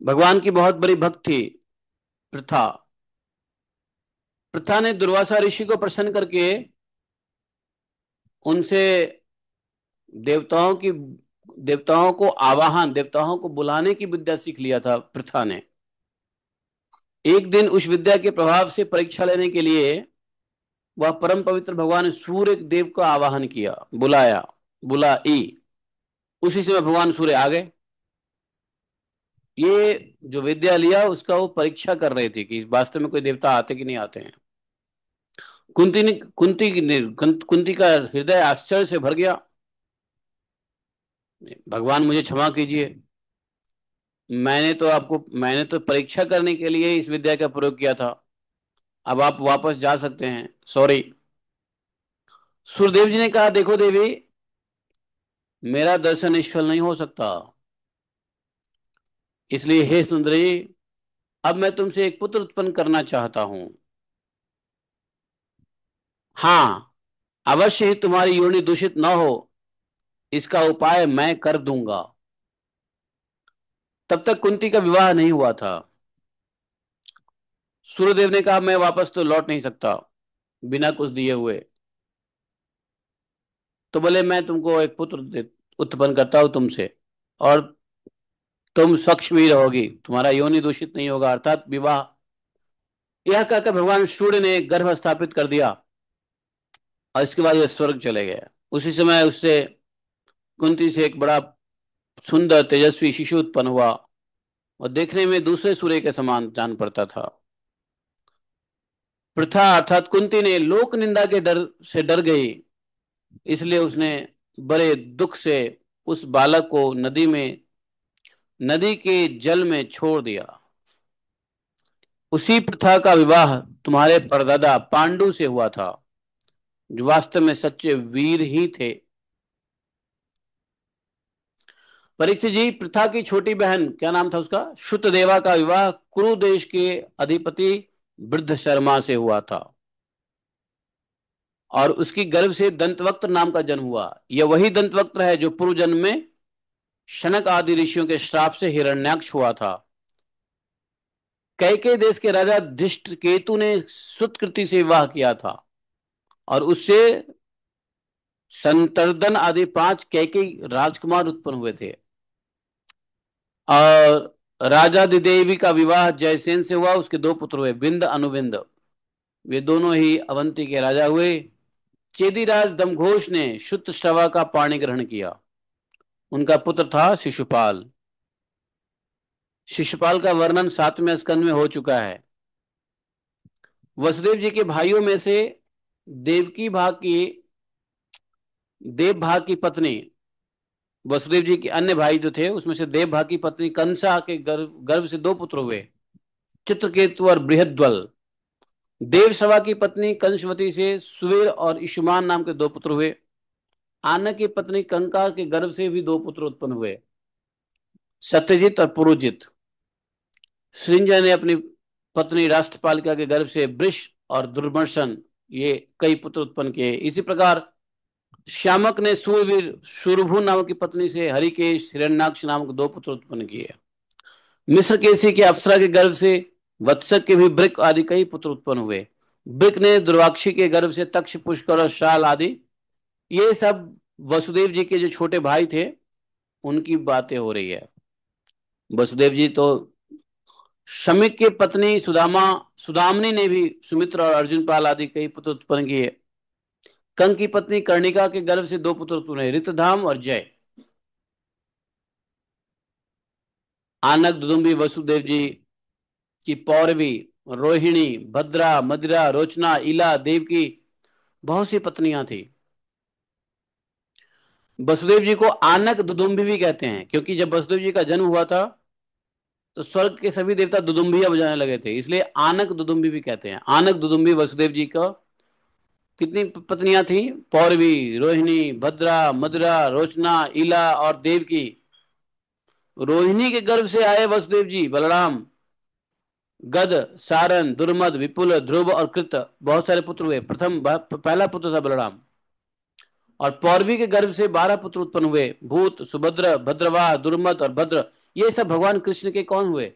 भगवान की बहुत बड़ी भक्त थी प्रथा। प्रथा ने दुर्वासा ऋषि को प्रसन्न करके उनसे देवताओं की देवताओं को आवाहन, देवताओं को बुलाने की विद्या सीख लिया था प्रथा ने। एक दिन उस विद्या के प्रभाव से परीक्षा लेने के लिए वह परम पवित्र भगवान सूर्य देव का आवाहन किया, बुलाया, बुलाई। उसी समय भगवान सूर्य आ गए। ये जो विद्या लिया उसका वो परीक्षा कर रहे थे कि वास्तव में कोई देवता आते कि नहीं आते हैं। कुंती का हृदय आश्चर्य से भर गया। भगवान मुझे क्षमा कीजिए, मैंने तो परीक्षा करने के लिए इस विद्या का प्रयोग किया था। अब आप वापस जा सकते हैं, सॉरी। सूर्यदेव जी ने कहा, देखो देवी, मेरा दर्शन निष्फल नहीं हो सकता, इसलिए हे सुंदरी, अब मैं तुमसे एक पुत्र उत्पन्न करना चाहता हूं। हाँ, अवश्य ही तुम्हारी योनि दूषित न हो, इसका उपाय मैं कर दूंगा। तब तक कुंती का विवाह नहीं हुआ था। सूर्यदेव ने कहा, मैं वापस तो लौट नहीं सकता बिना कुछ दिए हुए। तो बोले, मैं तुमको एक उत्पन्न करता हूं तुमसे, और तुम स्वच्छ भी रहोगी, तुम्हारा योनि दूषित नहीं होगा, अर्थात विवाह। यह कहकर भगवान सूर्य ने गर्भ स्थापित कर दिया, और इसके बाद वे स्वर्ग चले गए। उसी समय उससे, कुंती से एक बड़ा सुंदर तेजस्वी शिशु उत्पन्न हुआ, और देखने में दूसरे सूर्य के समान जान पड़ता था। प्रथा अर्थात कुंती ने लोक निंदा के डर से डर गई, इसलिए उसने बड़े दुख से उस बालक को नदी के जल में छोड़ दिया। उसी प्रथा का विवाह तुम्हारे परदादा पांडु से हुआ था, जो वास्तव में सच्चे वीर ही थे। परीक्षित जी, प्रथा की छोटी बहन, क्या नाम था उसका? श्रुतदेवा का विवाह कुरु देश के अधिपति वृद्ध शर्मा से हुआ था, और उसकी गर्भ से दंतवक्त्र नाम का जन्म हुआ। यह वही दंतवक्त्र है जो पूर्व जन्म में शनक आदि ऋषियों के श्राप से हिरण्याक्ष हुआ था। कैकेयी देश के राजा धृष्टकेतु ने सुतकृति से विवाह किया था और उससे संतर्दन आदि 5 कैकेयी राजकुमार उत्पन्न हुए थे। और राजा दिदेवी का विवाह जयसेन से हुआ, उसके 2 पुत्र हुए, विंद अनुविंद। वे दोनों ही अवंती के राजा हुए। चेदीराज दमघोष ने शुद्ध श्रवा का पाणी ग्रहण किया। उनका पुत्र था शिशुपाल। शिशुपाल का वर्णन 7वें स्कंद में हो चुका है। वसुदेव जी के भाइयों में से देवकी भाग की देव भाग की पत्नी, वसुदेव जी के अन्य भाई जो थे उसमें से देव भाग की पत्नी कंसा के गर्भ से 2 पुत्र हुए, चित्रकेतु और बृहद्वल। देवसभा की पत्नी कंसवती से सुवीर और इशुमान नाम के 2 पुत्र हुए। आनक की पत्नी कंका के गर्भ से भी 2 पुत्र उत्पन्न हुए, सत्यजित और पुरुजित। सृंजय ने अपनी पत्नी राष्ट्रपालिका के गर्भ से वृष और दुर्मर्शन, ये कई पुत्र उत्पन्न किए। इसी प्रकार श्यामक ने सूरवीर शूरभु नामक की पत्नी से हरिकेश हिरण्याक्ष नामक 2 पुत्र उत्पन्न किए। मिस्र केसी के अप्सरा के गर्भ से वत्सक के भी वृक आदि कई पुत्र उत्पन्न हुए। वृक ने दुर्वाक्षी के गर्भ से तक्ष पुष्कर और शाल आदि। ये सब वसुदेव जी के जो छोटे भाई थे उनकी बातें हो रही है। वसुदेव जी तो शमिक की पत्नी सुदामनी ने भी सुमित्र और अर्जुन पाल आदि कई पुत्र उत्पन्न किए। कंक की पत्नी कर्णिका के गर्भ से 2 पुत्र उत्पन्न हुए, ऋतधाम और जय। आनक दुदुम्बी वसुदेव जी की पौरवी, रोहिणी, भद्रा, मदिरा, रोचना, इला, देवकी, बहुत सी पत्नियां थी। वसुदेव जी को आनक दुदुम्बी भी कहते हैं, क्योंकि जब वसुदेव जी का जन्म हुआ था तो स्वर्ग के सभी देवता दुदुम्बिया बजाने लगे थे, इसलिए आनक दुदुम्बी भी कहते हैं। आनक दुदुम्बी वसुदेव जी का कितनी पत्नियां थी? पौरवी, रोहिणी, भद्रा, मदिरा, रोचना, इला और देवकी। रोहिणी के गर्भ से आए वसुदेव जी बलराम, गद, सारन, दुर्मद, विपुल, ध्रुव और कृत, बहुत सारे पुत्र हुए। पहला पुत्र था बलराम। और पौरवी के गर्भ से 12 पुत्र उत्पन्न हुए, भूत, सुभद्र, भद्रवाह, दुर्मद और भद्र। ये सब भगवान कृष्ण के कौन हुए?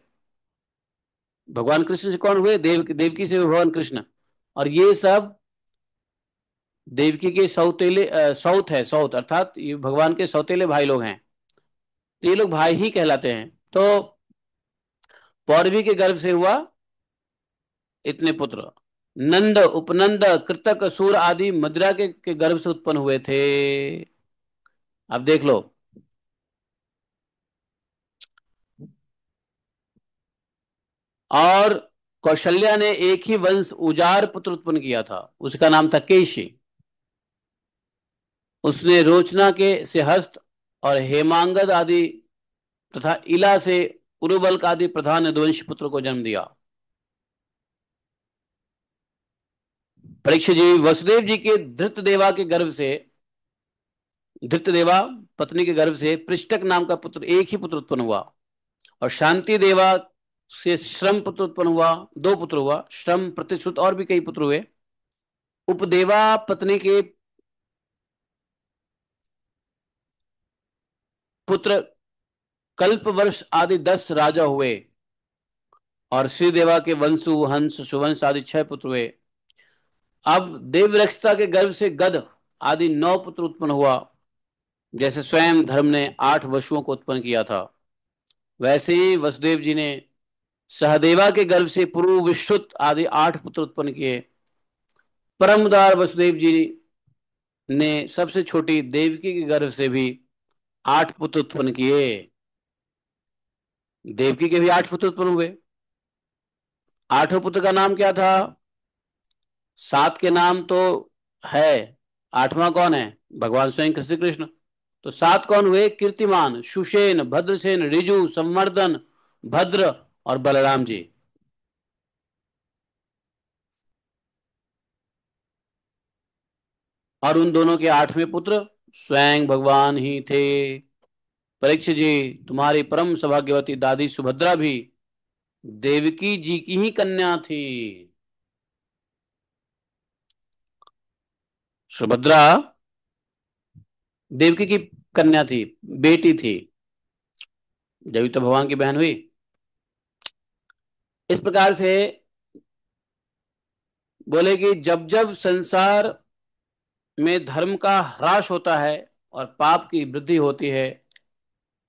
भगवान कृष्ण से कौन हुए? देवकी से भगवान कृष्ण। और ये सब देवकी के सौतेले सौत है, सौत अर्थात ये भगवान के सौतेले भाई लोग हैं, तो ये लोग भाई ही कहलाते हैं। तो पौरवी के गर्भ से हुआ इतने पुत्र। नंद, उपनंद, कृतक, सूर आदि मदिरा के गर्भ से उत्पन्न हुए थे। अब देख लो, और कौशल्या ने एक ही वंश उजार पुत्र उत्पन्न किया था, उसका नाम था केशी। उसने रोचना के से हस्त और हेमांगद आदि तथा इला से उरुबल्क आदि प्रधान यदुवंशी पुत्र को जन्म दिया। परीक्षित जी, वसुदेव जी के धृतदेवा के गर्भ से, धृतदेवा पत्नी के गर्भ से पृष्ठक नाम का पुत्र, एक ही पुत्र उत्पन्न हुआ। और शांति देवा से श्रम पुत्र उत्पन्न हुआ, 2 पुत्र हुआ, श्रम, प्रतिश्रुत और भी कई पुत्र हुए। उपदेवा पत्नी के पुत्र कल्प वर्ष आदि 10 राजा हुए। और श्रीदेवा के वंशु, हंस, सुवंश आदि 6 पुत्र हुए। अब देवरक्षता के गर्भ से गद आदि 9 पुत्र उत्पन्न हुआ। जैसे स्वयं धर्म ने 8 वसुओं को उत्पन्न किया था, वैसे ही वसुदेव जी ने सहदेवा के गर्भ से पुरु, विश्रुत आदि 8 पुत्र उत्पन्न किए। परमदार वसुदेव जी ने सबसे छोटी देवकी के गर्भ से भी 8 पुत्र उत्पन्न किए। देवकी के भी 8 पुत्र उत्पन्न हुए। 8वें पुत्र का नाम क्या था? 7 के नाम तो है, 8वां कौन है? भगवान स्वयं श्री कृष्ण। तो 7 कौन हुए? कीर्तिमान, सुषेण, भद्रसेन, ऋजु, संवर्धन, भद्र और बलराम जी। और उन दोनों के 8वें पुत्र स्वयं भगवान ही थे। परीक्षित जी, तुम्हारी परम सौभाग्यवती दादी सुभद्रा भी देवकी जी की ही कन्या थी। सुभद्रा देवकी की कन्या थी, बेटी थी, जब तो भगवान की बहन हुई। इस प्रकार से बोले कि जब जब संसार में धर्म का ह्रास होता है और पाप की वृद्धि होती है,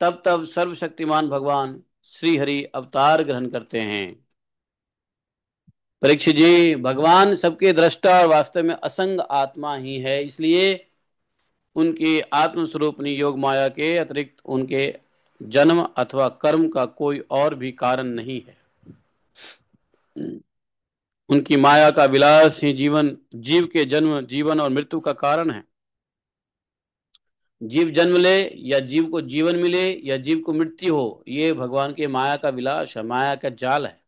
तब तब सर्वशक्तिमान भगवान श्री हरि अवतार ग्रहण करते हैं। परीक्षित जी, भगवान सबके दृष्टा और वास्तव में असंग आत्मा ही है, इसलिए उनकी आत्मस्वरूपनी योग माया के अतिरिक्त उनके जन्म अथवा कर्म का कोई और भी कारण नहीं है। उनकी माया का विलास ही जीवन, जीव के जन्म, जीवन और मृत्यु का कारण है। जीव जन्म ले या जीव को जीवन मिले या जीव को मृत्यु हो, ये भगवान के माया का विलास है, माया का जाल है।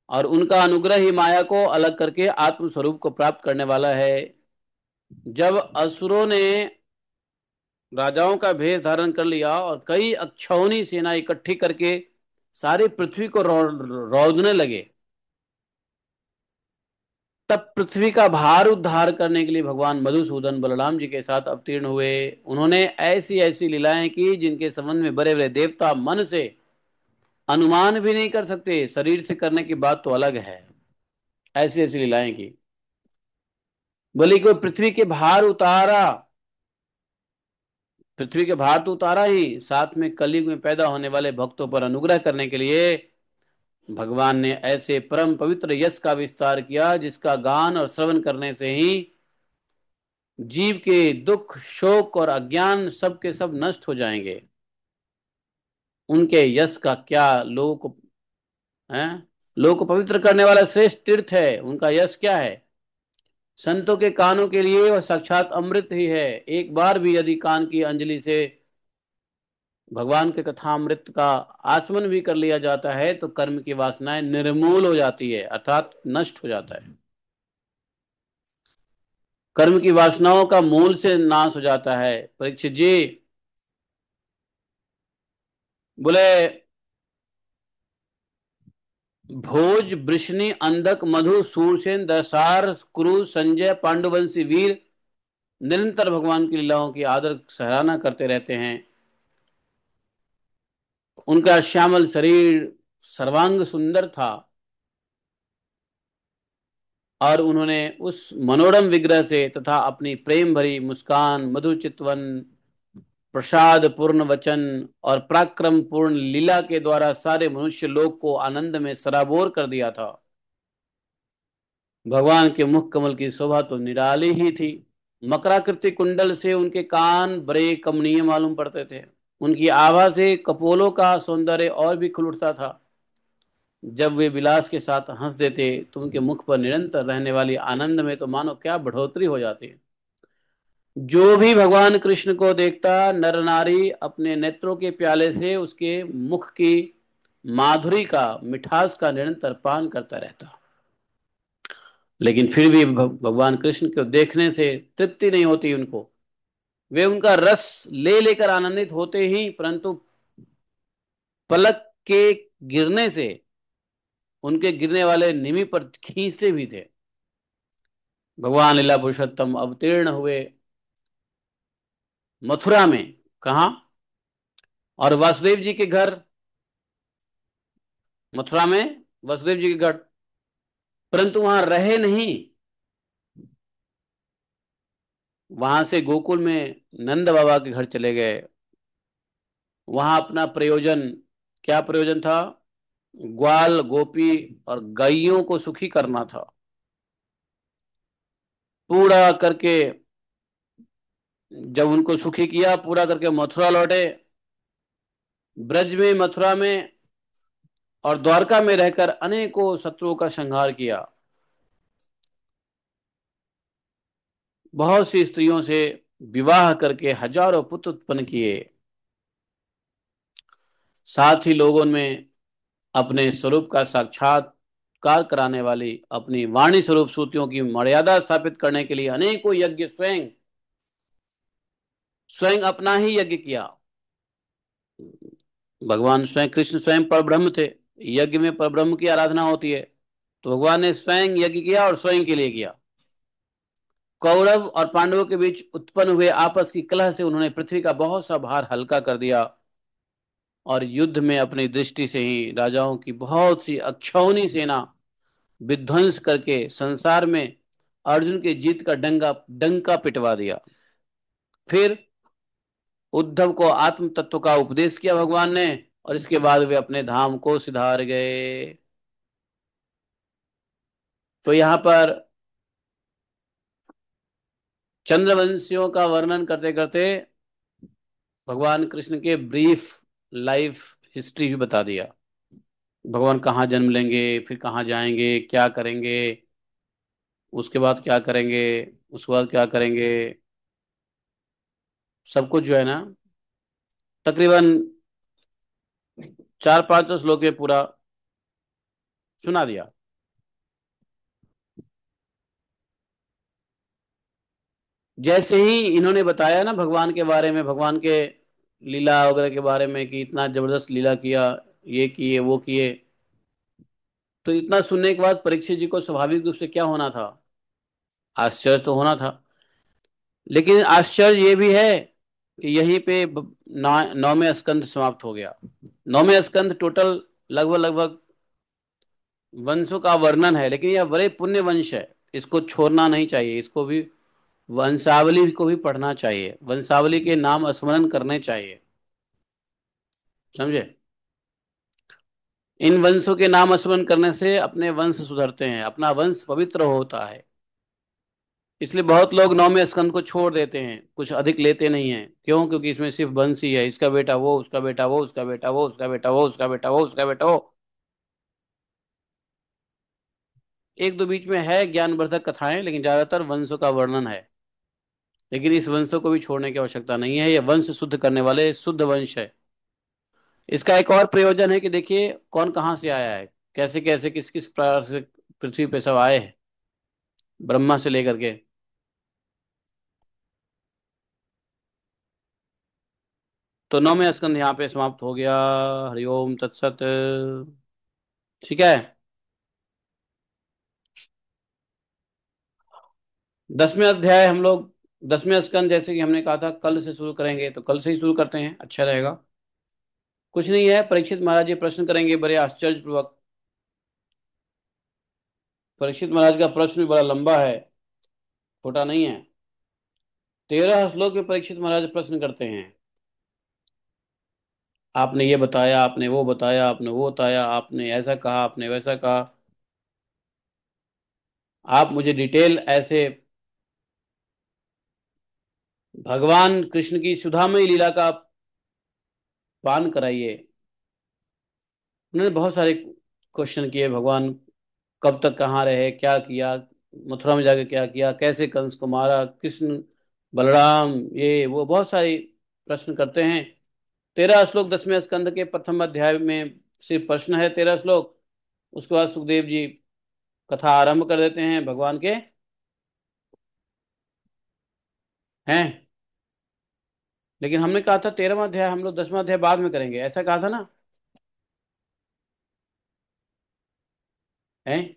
और उनका अनुग्रह ही माया को अलग करके आत्म स्वरूप को प्राप्त करने वाला है। जब असुरों ने राजाओं का भेष धारण कर लिया और कई अक्षौनी सेना इकट्ठी करके सारी पृथ्वी को रौंदने लगे, तब पृथ्वी का भार उद्धार करने के लिए भगवान मधुसूदन बलराम जी के साथ अवतीर्ण हुए। उन्होंने ऐसी ऐसी लीलाएं की जिनके संबंध में बड़े बड़े देवता मन से अनुमान भी नहीं कर सकते, शरीर से करने की बात तो अलग है। ऐसी ऐसी लीलाएं की। बोले कि वो पृथ्वी के भार उतारा, पृथ्वी के भार तो उतारा ही, साथ में कलयुग में पैदा होने वाले भक्तों पर अनुग्रह करने के लिए भगवान ने ऐसे परम पवित्र यश का विस्तार किया जिसका गान और श्रवण करने से ही जीव के दुख, शोक और अज्ञान सब के सब नष्ट हो जाएंगे। उनके यश का क्या, लोगों को है, लोगों को पवित्र करने वाला श्रेष्ठ तीर्थ है। उनका यश क्या है? संतों के कानों के लिए वह साक्षात अमृत ही है। एक बार भी यदि कान की अंजलि से भगवान के कथामृत का आचमन भी कर लिया जाता है तो कर्म की वासनाएं निर्मूल हो जाती है, अर्थात नष्ट हो जाता है। कर्म की वासनाओं का मूल से नाश हो जाता है। परीक्षित जी, बोले भोज, वृष्णि, अंधक, मधु, सूरसेन, दसार, कुरु, संजय, पांडुवंशी वीर निरंतर भगवान की लीलाओं की आदर सराहना करते रहते हैं। उनका श्यामल शरीर सर्वांग सुंदर था और उन्होंने उस मनोरम विग्रह से तथा अपनी प्रेम भरी मुस्कान, मधुर चितवन, प्रसाद पूर्ण वचन और पराक्रम पूर्ण लीला के द्वारा सारे मनुष्य लोक को आनंद में सराबोर कर दिया था। भगवान के मुख कमल की शोभा तो निराली ही थी। मकराकृति कुंडल से उनके कान बड़े कमनीय मालूम पड़ते थे। उनकी आभा से कपोलों का सौंदर्य और भी खुल उठता था। जब वे विलास के साथ हंस देते तो उनके मुख पर निरंतर रहने वाली आनंद में तो मानो क्या बढ़ोतरी हो जाती है। जो भी भगवान कृष्ण को देखता, नर नारी अपने नेत्रों के प्याले से उसके मुख की माधुरी का, मिठास का निरंतर पान करता रहता। लेकिन फिर भी भगवान कृष्ण को देखने से तृप्ति नहीं होती उनको। वे उनका रस ले लेकर आनंदित होते ही, परंतु पलक के गिरने से उनके गिरने वाले निमि पर खींचते भी थे। भगवान लीला पुरुषोत्तम अवतीर्ण हुए मथुरा में। कहा? और वासुदेव जी के घर, मथुरा में वासुदेव जी के घर, परंतु वहां रहे नहीं। वहां से गोकुल में नंद बाबा के घर चले गए। वहां अपना प्रयोजन, क्या प्रयोजन था? ग्वाल, गोपी और गायों को सुखी करना था। पूरा करके जब उनको सुखी किया, पूरा करके मथुरा लौटे। ब्रज में, मथुरा में और द्वारका में रहकर अनेकों शत्रुओं का संहार किया। बहुत सी स्त्रियों से विवाह करके हजारों पुत्र उत्पन्न किए। साथ ही लोगों में अपने स्वरूप का साक्षात्कार कराने वाली अपनी वाणी स्वरूप श्रुतियों की मर्यादा स्थापित करने के लिए अनेकों यज्ञ स्वयं स्वयं अपना ही यज्ञ किया। भगवान स्वयं, कृष्ण स्वयं परब्रह्म थे। यज्ञ में परब्रह्म की आराधना होती है, तो भगवान ने स्वयं यज्ञ किया और स्वयं के लिए किया। कौरव और पांडवों के बीच उत्पन्न हुए आपस की कलह से उन्होंने पृथ्वी का बहुत सा भार हल्का कर दिया। और युद्ध में अपनी दृष्टि से ही राजाओं की बहुत सी अक्षौनी सेना विध्वंस करके संसार में अर्जुन की जीत का डंका पिटवा दिया। फिर उद्धव को आत्म तत्व का उपदेश किया भगवान ने, और इसके बाद वे अपने धाम को सिधार गए। तो यहाँ पर चंद्रवंशियों का वर्णन करते करते भगवान कृष्ण के ब्रीफ लाइफ हिस्ट्री भी बता दिया। भगवान कहाँ जन्म लेंगे, फिर कहाँ जाएंगे, क्या करेंगे, उसके बाद क्या करेंगे, उसके बाद क्या करेंगे, सब कुछ जो है ना, तकरीबन 4-5 श्लोक में पूरा सुना दिया। जैसे ही इन्होंने बताया ना भगवान के बारे में, भगवान के लीला वगैरह के बारे में कि इतना जबरदस्त लीला किया, ये किए वो किए, तो इतना सुनने के बाद परीक्षित जी को स्वाभाविक रूप से क्या होना था, आश्चर्य तो होना था। लेकिन आश्चर्य ये भी है कि यहीं पे नौवें स्कंद समाप्त हो गया। नौवें स्कंद टोटल लगभग लगभग वंशों का वर्णन है, लेकिन यह बड़े पुण्य वंश है, इसको छोड़ना नहीं चाहिए, इसको भी वंशावली को भी पढ़ना चाहिए, वंशावली के नाम स्मरण करने चाहिए, समझे। इन वंशों के नाम स्मरण करने से अपने वंश सुधरते हैं, अपना वंश पवित्र होता है। इसलिए बहुत लोग नौवें स्कंद को छोड़ देते हैं, कुछ अधिक लेते नहीं हैं। क्यों? क्योंकि इसमें सिर्फ वंश ही है, इसका बेटा वो, उसका बेटा वो, उसका बेटा वो, उसका बेटा वो, उसका बेटा वो, उसका बेटा वो। एक दो बीच में है ज्ञानवर्धक कथाएं, लेकिन ज्यादातर वंशों का वर्णन है। लेकिन इस वंशों को भी छोड़ने की आवश्यकता नहीं है, ये वंश शुद्ध करने वाले शुद्ध वंश है। इसका एक और प्रयोजन है कि देखिए कौन कहाँ से आया है, कैसे कैसे किस किस प्रकार से पृथ्वी पे सब आए हैं, ब्रह्मा से लेकर के। तो नौवें स्कंद यहाँ पे समाप्त हो गया। हरिओम तत्सत। ठीक है। 10वें अध्याय हम लोग, 10वें स्कंद जैसे कि हमने कहा था कल से शुरू करेंगे, तो कल से ही शुरू करते हैं, अच्छा रहेगा। कुछ नहीं है, परीक्षित महाराज जी प्रश्न करेंगे बड़े आश्चर्यपूर्वक। परीक्षित महाराज का प्रश्न भी बड़ा लंबा है, छोटा नहीं है। 13 श्लोक में परीक्षित महाराज प्रश्न करते हैं। आपने ये बताया, आपने वो बताया, आपने वो बताया, आपने ऐसा कहा, आपने वैसा कहा, आप मुझे डिटेल ऐसे भगवान कृष्ण की सुधामयी लीला का पान कराइए। उन्होंने बहुत सारे क्वेश्चन किए, भगवान कब तक कहाँ रहे, क्या किया, मथुरा में जाके क्या किया, कैसे कंस को मारा, कृष्ण बलराम, ये वो बहुत सारे प्रश्न करते हैं। 13 श्लोक 10वें स्कंद के प्रथम अध्याय में सिर्फ प्रश्न है, 13 श्लोक। उसके बाद सुखदेव जी कथा आरंभ कर देते हैं भगवान के हैं। लेकिन हमने कहा था 13वां अध्याय हम लोग 10वां अध्याय बाद में करेंगे, ऐसा कहा था ना, हैं।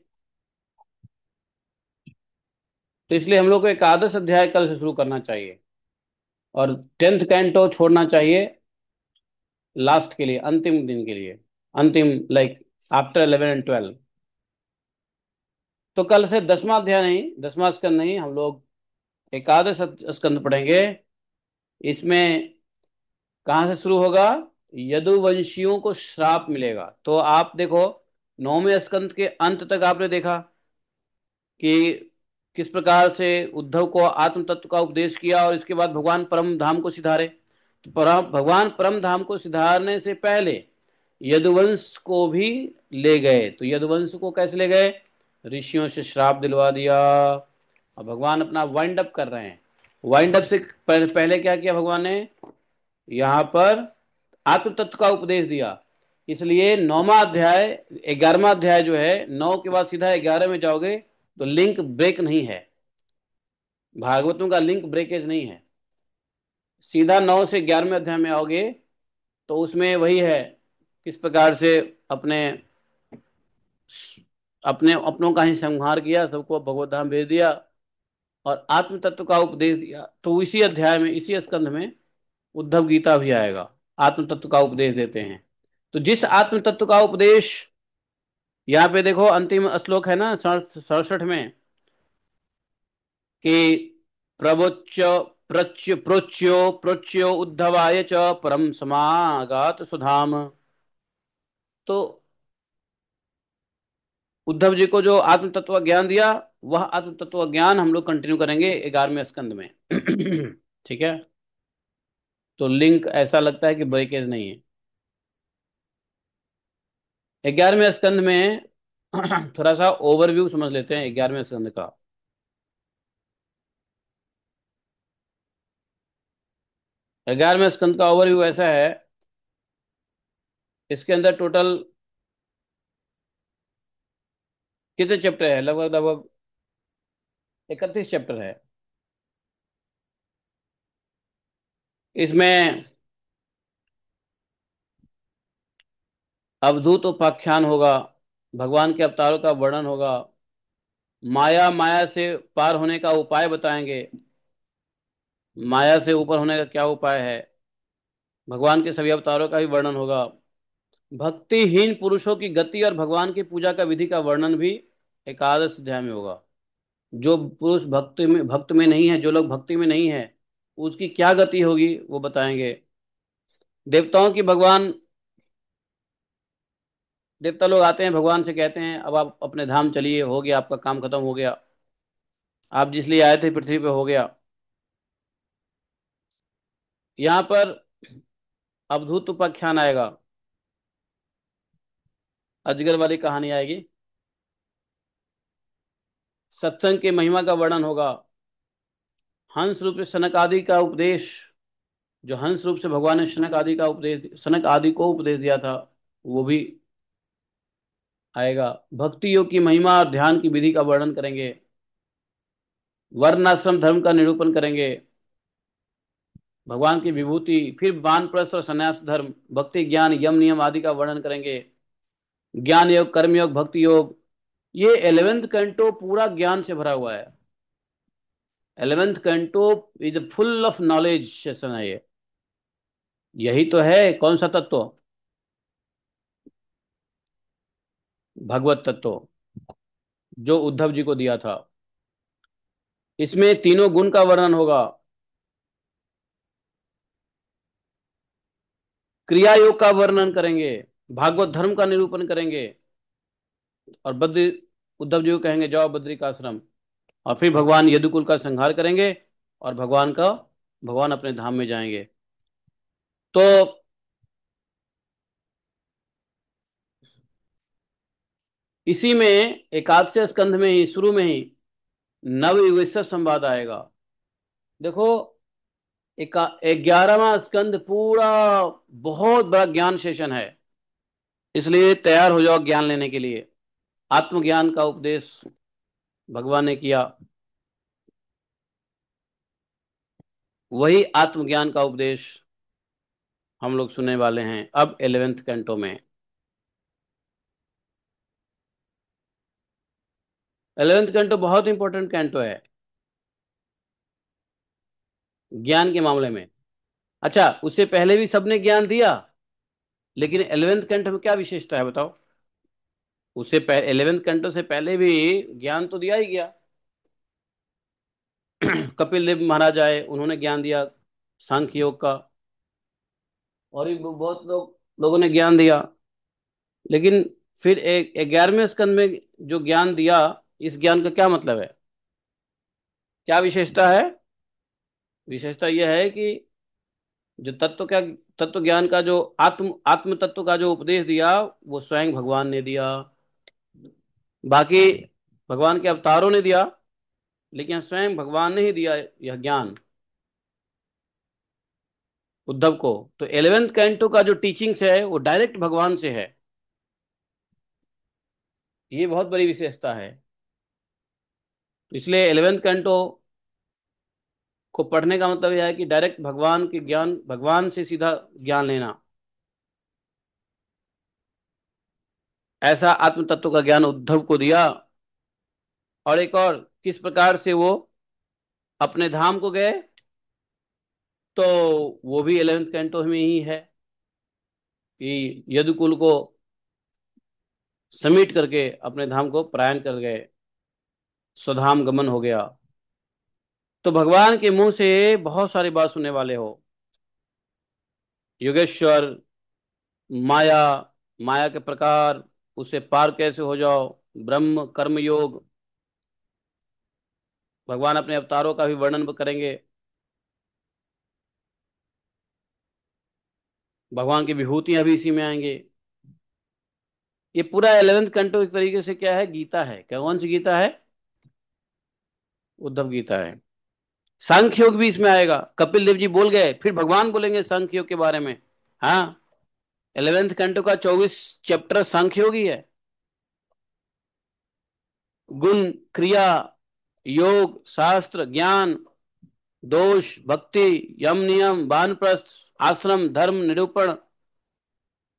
तो इसलिए हम लोग को एकादश अध्याय कल से शुरू करना चाहिए, और 10th कैंटो छोड़ना चाहिए लास्ट के लिए, अंतिम दिन के लिए, अंतिम लाइक आफ्टर 11 and 12। तो कल से 10वां अध्याय नहीं, 10वां स्कंद नहीं, हम लोग एकादश स्कंद पढ़ेंगे। इसमें कहाँ से शुरू होगा? यदुवंशियों को श्राप मिलेगा। तो आप देखो, 9वें स्कंद के अंत तक आपने देखा कि किस प्रकार से उद्धव को आत्म तत्व का उपदेश किया, और इसके बाद भगवान परम धाम को सिधारे। तो भगवान परम धाम को सिधारने से पहले यदुवंश को भी ले गए। तो यदुवंश को कैसे ले गए? ऋषियों से श्राप दिलवा दिया। अब भगवान अपना वाइंड अप कर रहे हैं। वाइंड अप से पहले क्या किया भगवान ने? यहाँ पर आत्म तत्व का उपदेश दिया। इसलिए 9वां अध्याय, 11वां अध्याय जो है, 9 के बाद सीधा 11 में जाओगे तो लिंक ब्रेक नहीं है, भागवतों का लिंक ब्रेकेज नहीं है। सीधा 9 से 11वें अध्याय में आओगे तो उसमें वही है, किस प्रकार से अपने अपने अपनों का ही संहार किया, सबको भगवत धाम भेज दिया और आत्म तत्व का उपदेश दिया। तो इसी अध्याय में, इसी स्कंध में उद्धव गीता भी आएगा। आत्म तत्व का उपदेश देते हैं। तो जिस आत्म तत्व का उपदेश, यहाँ पे देखो अंतिम श्लोक है ना 67 में, कि प्रवोच्च प्रोच्यो उद्धवाय च परम समागात सुधाम। तो उद्धव जी को जो आत्म तत्व ज्ञान दिया, वह आत्म तत्व ज्ञान हम लोग कंटिन्यू करेंगे 11वें स्कंद में। ठीक है। तो लिंक ऐसा लगता है कि ब्रेकेज नहीं है। 11वें स्कंद में थोड़ा सा ओवरव्यू समझ लेते हैं 11वें स्कंद का। 11वें स्कंद का ओवरव्यू ऐसा है, इसके अंदर टोटल कितने चैप्टर है? लगभग लगभग 31 चैप्टर है। इसमें अवधूत उपाख्यान होगा, भगवान के अवतारों का वर्णन होगा, माया माया से पार होने का उपाय बताएंगे, माया से ऊपर होने का क्या उपाय है, भगवान के सभी अवतारों का भी वर्णन होगा, भक्तिहीन पुरुषों की गति और भगवान की पूजा का विधि का वर्णन भी एकादश अध्याय में होगा। जो पुरुष भक्त में नहीं है, जो लोग भक्ति में नहीं है, उसकी क्या गति होगी वो बताएंगे। देवताओं की भगवान, देवता लोग आते हैं भगवान से कहते हैं अब आप अपने धाम चलिए, हो गया आपका काम खत्म हो गया, आप जिस लिए आए थे पृथ्वी पे हो गया। यहाँ पर अवधूत उपाख्यान आएगा, अजगर वाली कहानी आएगी, सत्संग की महिमा का वर्णन होगा, हंस रूप से सनक आदि का उपदेश, जो हंस रूप से भगवान ने सनक आदि को उपदेश दिया था, वो भी आएगा। भक्ति योग की महिमा और ध्यान की विधि का वर्णन करेंगे, वर्णाश्रम धर्म का निरूपण करेंगे, भगवान की विभूति, फिर वानप्रस्थ और संन्यास धर्म, भक्ति ज्ञान यम नियम आदि का वर्णन करेंगे, ज्ञान योग कर्म योग भक्ति योग। ये 11th कैंटो पूरा ज्ञान से भरा हुआ है। 11th canto is full of knowledge session है ये। यही तो है कौन सा तत्व? भगवत तत्व, जो उद्धव जी को दिया था। इसमें तीनों गुण का वर्णन होगा, क्रिया योग का वर्णन करेंगे, भागवत धर्म का निरूपण करेंगे, और बद्री, उद्धव जी को कहेंगे जाओ बद्री का आश्रम, और फिर भगवान यदुकुल का संहार करेंगे, और भगवान अपने धाम में जाएंगे। तो इसी में एकादश स्कंध में ही शुरू में ही नवयुगेश्वर संवाद आएगा। देखो, 11वां स्कंद पूरा बहुत बड़ा ज्ञान सेशन है, इसलिए तैयार हो जाओ ज्ञान लेने के लिए। आत्मज्ञान का उपदेश भगवान ने किया, वही आत्मज्ञान का उपदेश हम लोग सुनने वाले हैं अब 11th कैंटो में। 11th कैंटो बहुत इंपॉर्टेंट कैंटो है ज्ञान के मामले में। अच्छा, उससे पहले भी सबने ज्ञान दिया, लेकिन 11th कैंटो में क्या विशेषता है बताओ? 11th कैंटो से पहले भी ज्ञान तो दिया ही गया। कपिल देव महाराज आए, उन्होंने ज्ञान दिया सांख्य योग का, और भी बहुत लोगों ने ज्ञान दिया। लेकिन फिर एक 11वें स्कंद में जो ज्ञान दिया, इस ज्ञान का क्या मतलब है, क्या विशेषता है? विशेषता यह है कि जो तत्व ज्ञान का जो आत्म आत्म तत्व का जो उपदेश दिया, वो स्वयं भगवान ने दिया। बाकी भगवान के अवतारों ने दिया, लेकिन स्वयं भगवान ने ही दिया यह ज्ञान उद्धव को। तो 11th कैंटो का जो टीचिंग्स है वो डायरेक्ट भगवान से है, ये बहुत बड़ी विशेषता है। इसलिए 11th कैंटो को पढ़ने का मतलब यह है कि डायरेक्ट भगवान के ज्ञान, भगवान से सीधा ज्ञान लेना। ऐसा आत्म तत्व का ज्ञान उद्धव को दिया। और एक और, किस प्रकार से वो अपने धाम को गए, तो वो भी 11th कैंटो में ही है। कि यदुकुल को समेट करके अपने धाम को प्रयाण कर गए, स्वधाम गमन हो गया। तो भगवान के मुंह से बहुत सारी बात सुनने वाले हो। योगेश्वर, माया, माया के प्रकार, उससे पार कैसे हो जाओ, ब्रह्म कर्म योग, भगवान अपने अवतारों का भी वर्णन करेंगे, भगवान की विभूतियां भी इसी में आएंगे। ये पूरा 11th कैंटो एक तरीके से क्या है, गीता है। क्या, कौन सी गीता है? उद्धव गीता है। सांख्य योग भी इसमें आएगा। कपिल देव जी बोल गए, फिर भगवान बोलेंगे सांख्य योग के बारे में। हाँ, 11th कैंटो का 24 चैप्टर सांख्य योग ही है। गुण, क्रिया, योग, शास्त्र, ज्ञान, दोष, भक्ति, यम नियम, वानप्रस्थ, आश्रम, धर्म, निरूपण,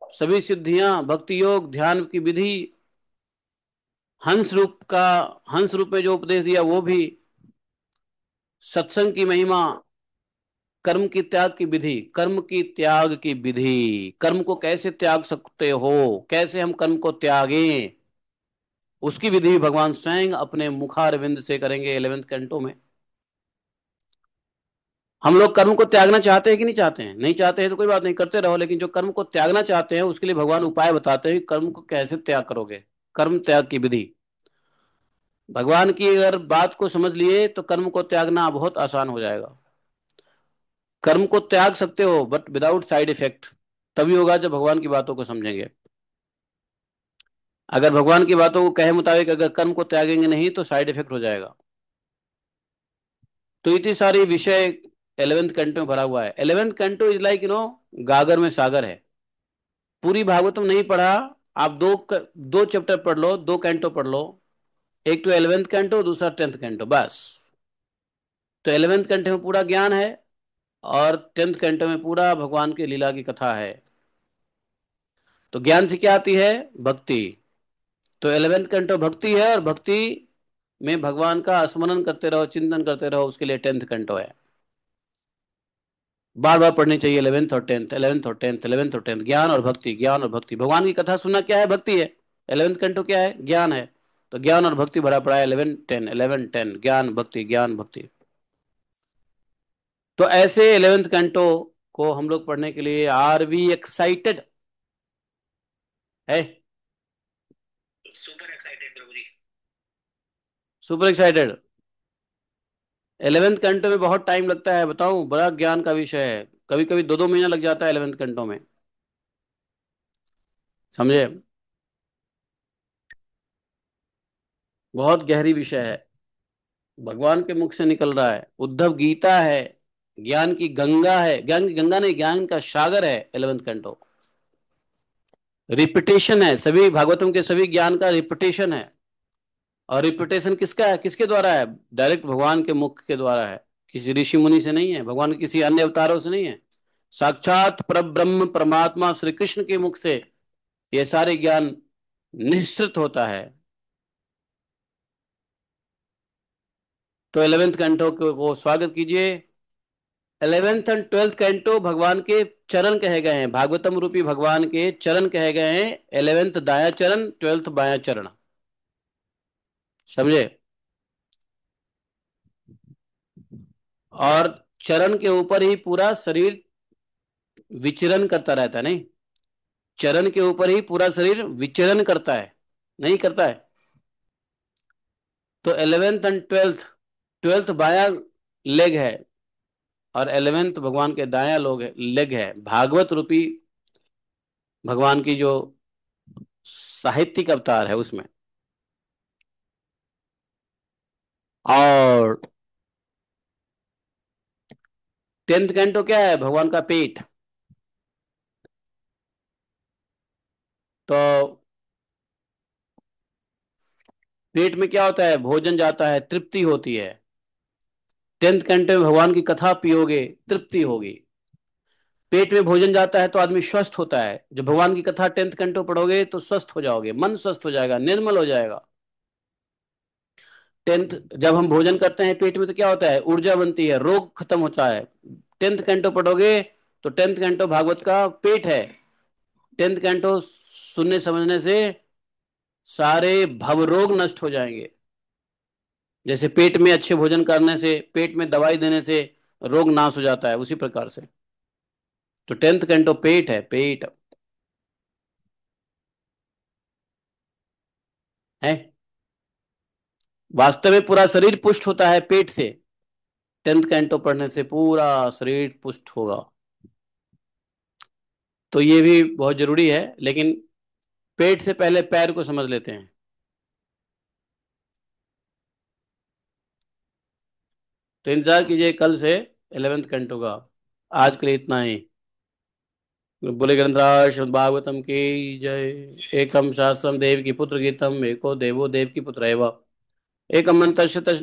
सभी सिद्धियां, भक्ति योग, ध्यान की विधि, हंस रूप का, हंस रूप में जो उपदेश दिया वो भी, सत्संग की महिमा, कर्म की त्याग की विधि, कर्म की त्याग की विधि, कर्म को कैसे त्याग सकते हो, कैसे हम कर्म को त्यागें, उसकी विधि भी भगवान स्वयं अपने मुखारविंद से करेंगे 11th कैंटो में। हम लोग कर्म को त्यागना चाहते हैं कि नहीं चाहते हैं? नहीं चाहते हैं तो कोई बात नहीं, करते रहो। लेकिन जो कर्म को त्यागना चाहते हैं उसके लिए भगवान उपाय बताते हैं कि कर्म को कैसे त्याग करोगे, कर्म त्याग की विधि। भगवान की अगर बात को समझ लिए तो कर्म को त्यागना बहुत आसान हो जाएगा। कर्म को त्याग सकते हो बट विदाउट साइड इफेक्ट। तभी होगा जब भगवान की बातों को समझेंगे। अगर भगवान की बातों को कहे मुताबिक अगर कर्म को त्यागेंगे नहीं तो साइड इफेक्ट हो जाएगा। तो इतनी सारी विषय 11th कैंटो में भरा हुआ है। 11th कैंटो इज लाइक गागर में सागर है। पूरी भागवतम नहीं पढ़ा, आप दो चैप्टर पढ़ लो, दो कैंटो पढ़ लो। एक तो 11th कैंटो, दूसरा 10th कैंटो, बस। तो 11th कैंटो में पूरा ज्ञान है और 10th कैंटो में पूरा भगवान की लीला की कथा है। तो ज्ञान से क्या आती है? भक्ति। तो 11th कैंटो भक्ति है, और भक्ति में भगवान का स्मरण करते रहो, चिंतन करते रहो, उसके लिए 10th कैंटो है। बार बार पढ़नी चाहिए 11th और 10th, 11th और 10th, 11th और 10th। ज्ञान और भक्ति, ज्ञान और भक्ति। भगवान की कथा सुनना क्या है? भक्ति है। 11th कैंटो क्या है? ज्ञान है। तो ज्ञान और भक्ति भरा पड़ा है। 11 10, 11 10, ज्ञान भक्ति, ज्ञान भक्ति। तो ऐसे 11th कैंटो को हम लोग पढ़ने के लिए आर वी एक्साइटेड है? सुपर एक्साइटेड प्रभु जी। Super excited. 11th कैंटो में बहुत टाइम लगता है, बताऊं, बड़ा ज्ञान का विषय है। कभी कभी 2 2 महीना लग जाता है 11th कैंटो में, समझे? बहुत गहरी विषय है, भगवान के मुख से निकल रहा है। उद्धव गीता है, ज्ञान की गंगा है। ज्ञान की गंगा नहीं, ज्ञान का सागर है 11th कैंटो। रिपीटेशन है, सभी भागवतम के सभी ज्ञान का रिपीटेशन है। और रिपीटेशन किसका है, किसके द्वारा है? डायरेक्ट भगवान के मुख के द्वारा है। किसी ऋषि मुनि से नहीं है, भगवान के किसी अन्य अवतारों से नहीं है। साक्षात परब्रह्म परमात्मा श्री कृष्ण के मुख से ये सारे ज्ञान निश्चित होता है। तो 11th कैंटो को स्वागत कीजिए। 11th और 12th कैंटो भगवान के चरण कहे गए हैं, भागवतम रूपी भगवान के चरण कहे गए हैं। 11th दाया चरण, 12th बाया चरण, समझे? और चरण के ऊपर ही पूरा शरीर विचरण करता रहता है, नहीं? चरण के ऊपर ही पूरा शरीर विचरण करता है, नहीं करता है? तो 11th और 12th, 12th बाया लेग है और 11th भगवान के दाया लोग लेग है। भागवत रूपी भगवान की जो साहित्यिक अवतार है उसमें। और 10th कैंटो क्या है? भगवान का पेट। तो पेट में क्या होता है? भोजन जाता है, तृप्ति होती है। 10th कैंटो में भगवान की कथा पियोगे, तृप्ति होगी। पेट में भोजन जाता है तो आदमी स्वस्थ होता है। जब भगवान की कथा 10th कैंटो पढ़ोगे तो स्वस्थ हो जाओगे, मन स्वस्थ हो जाएगा, निर्मल हो जाएगा। 10th, जब हम भोजन करते हैं पेट में तो क्या होता है? ऊर्जा बनती है, रोग खत्म होता है। 10th कैंटो पढ़ोगे तो 10th कैंटो भागवत का पेट है। टेंथ कैंटो सुनने समझने से सारे भवरोग नष्ट हो जाएंगे। जैसे पेट में अच्छे भोजन करने से, पेट में दवाई देने से रोग नाश हो जाता है, उसी प्रकार से। तो टेंथ कैंटो पेट है, पेट है। वास्तव में पूरा शरीर पुष्ट होता है पेट से। टेंथ कैंटो पढ़ने से पूरा शरीर पुष्ट होगा। तो ये भी बहुत जरूरी है, लेकिन पेट से पहले पैर को समझ लेते हैं। तो इंतजार कीजिए कल से 11th कैंटो का। आज के लिए इतना ही। बोले ग्रंथराज श्रीमद् भागवतम की जय। एकम शास्त्रम देव की पुत्र गीतम एको देवो देव की पुत्र एवं एकम अंतर्ष तस्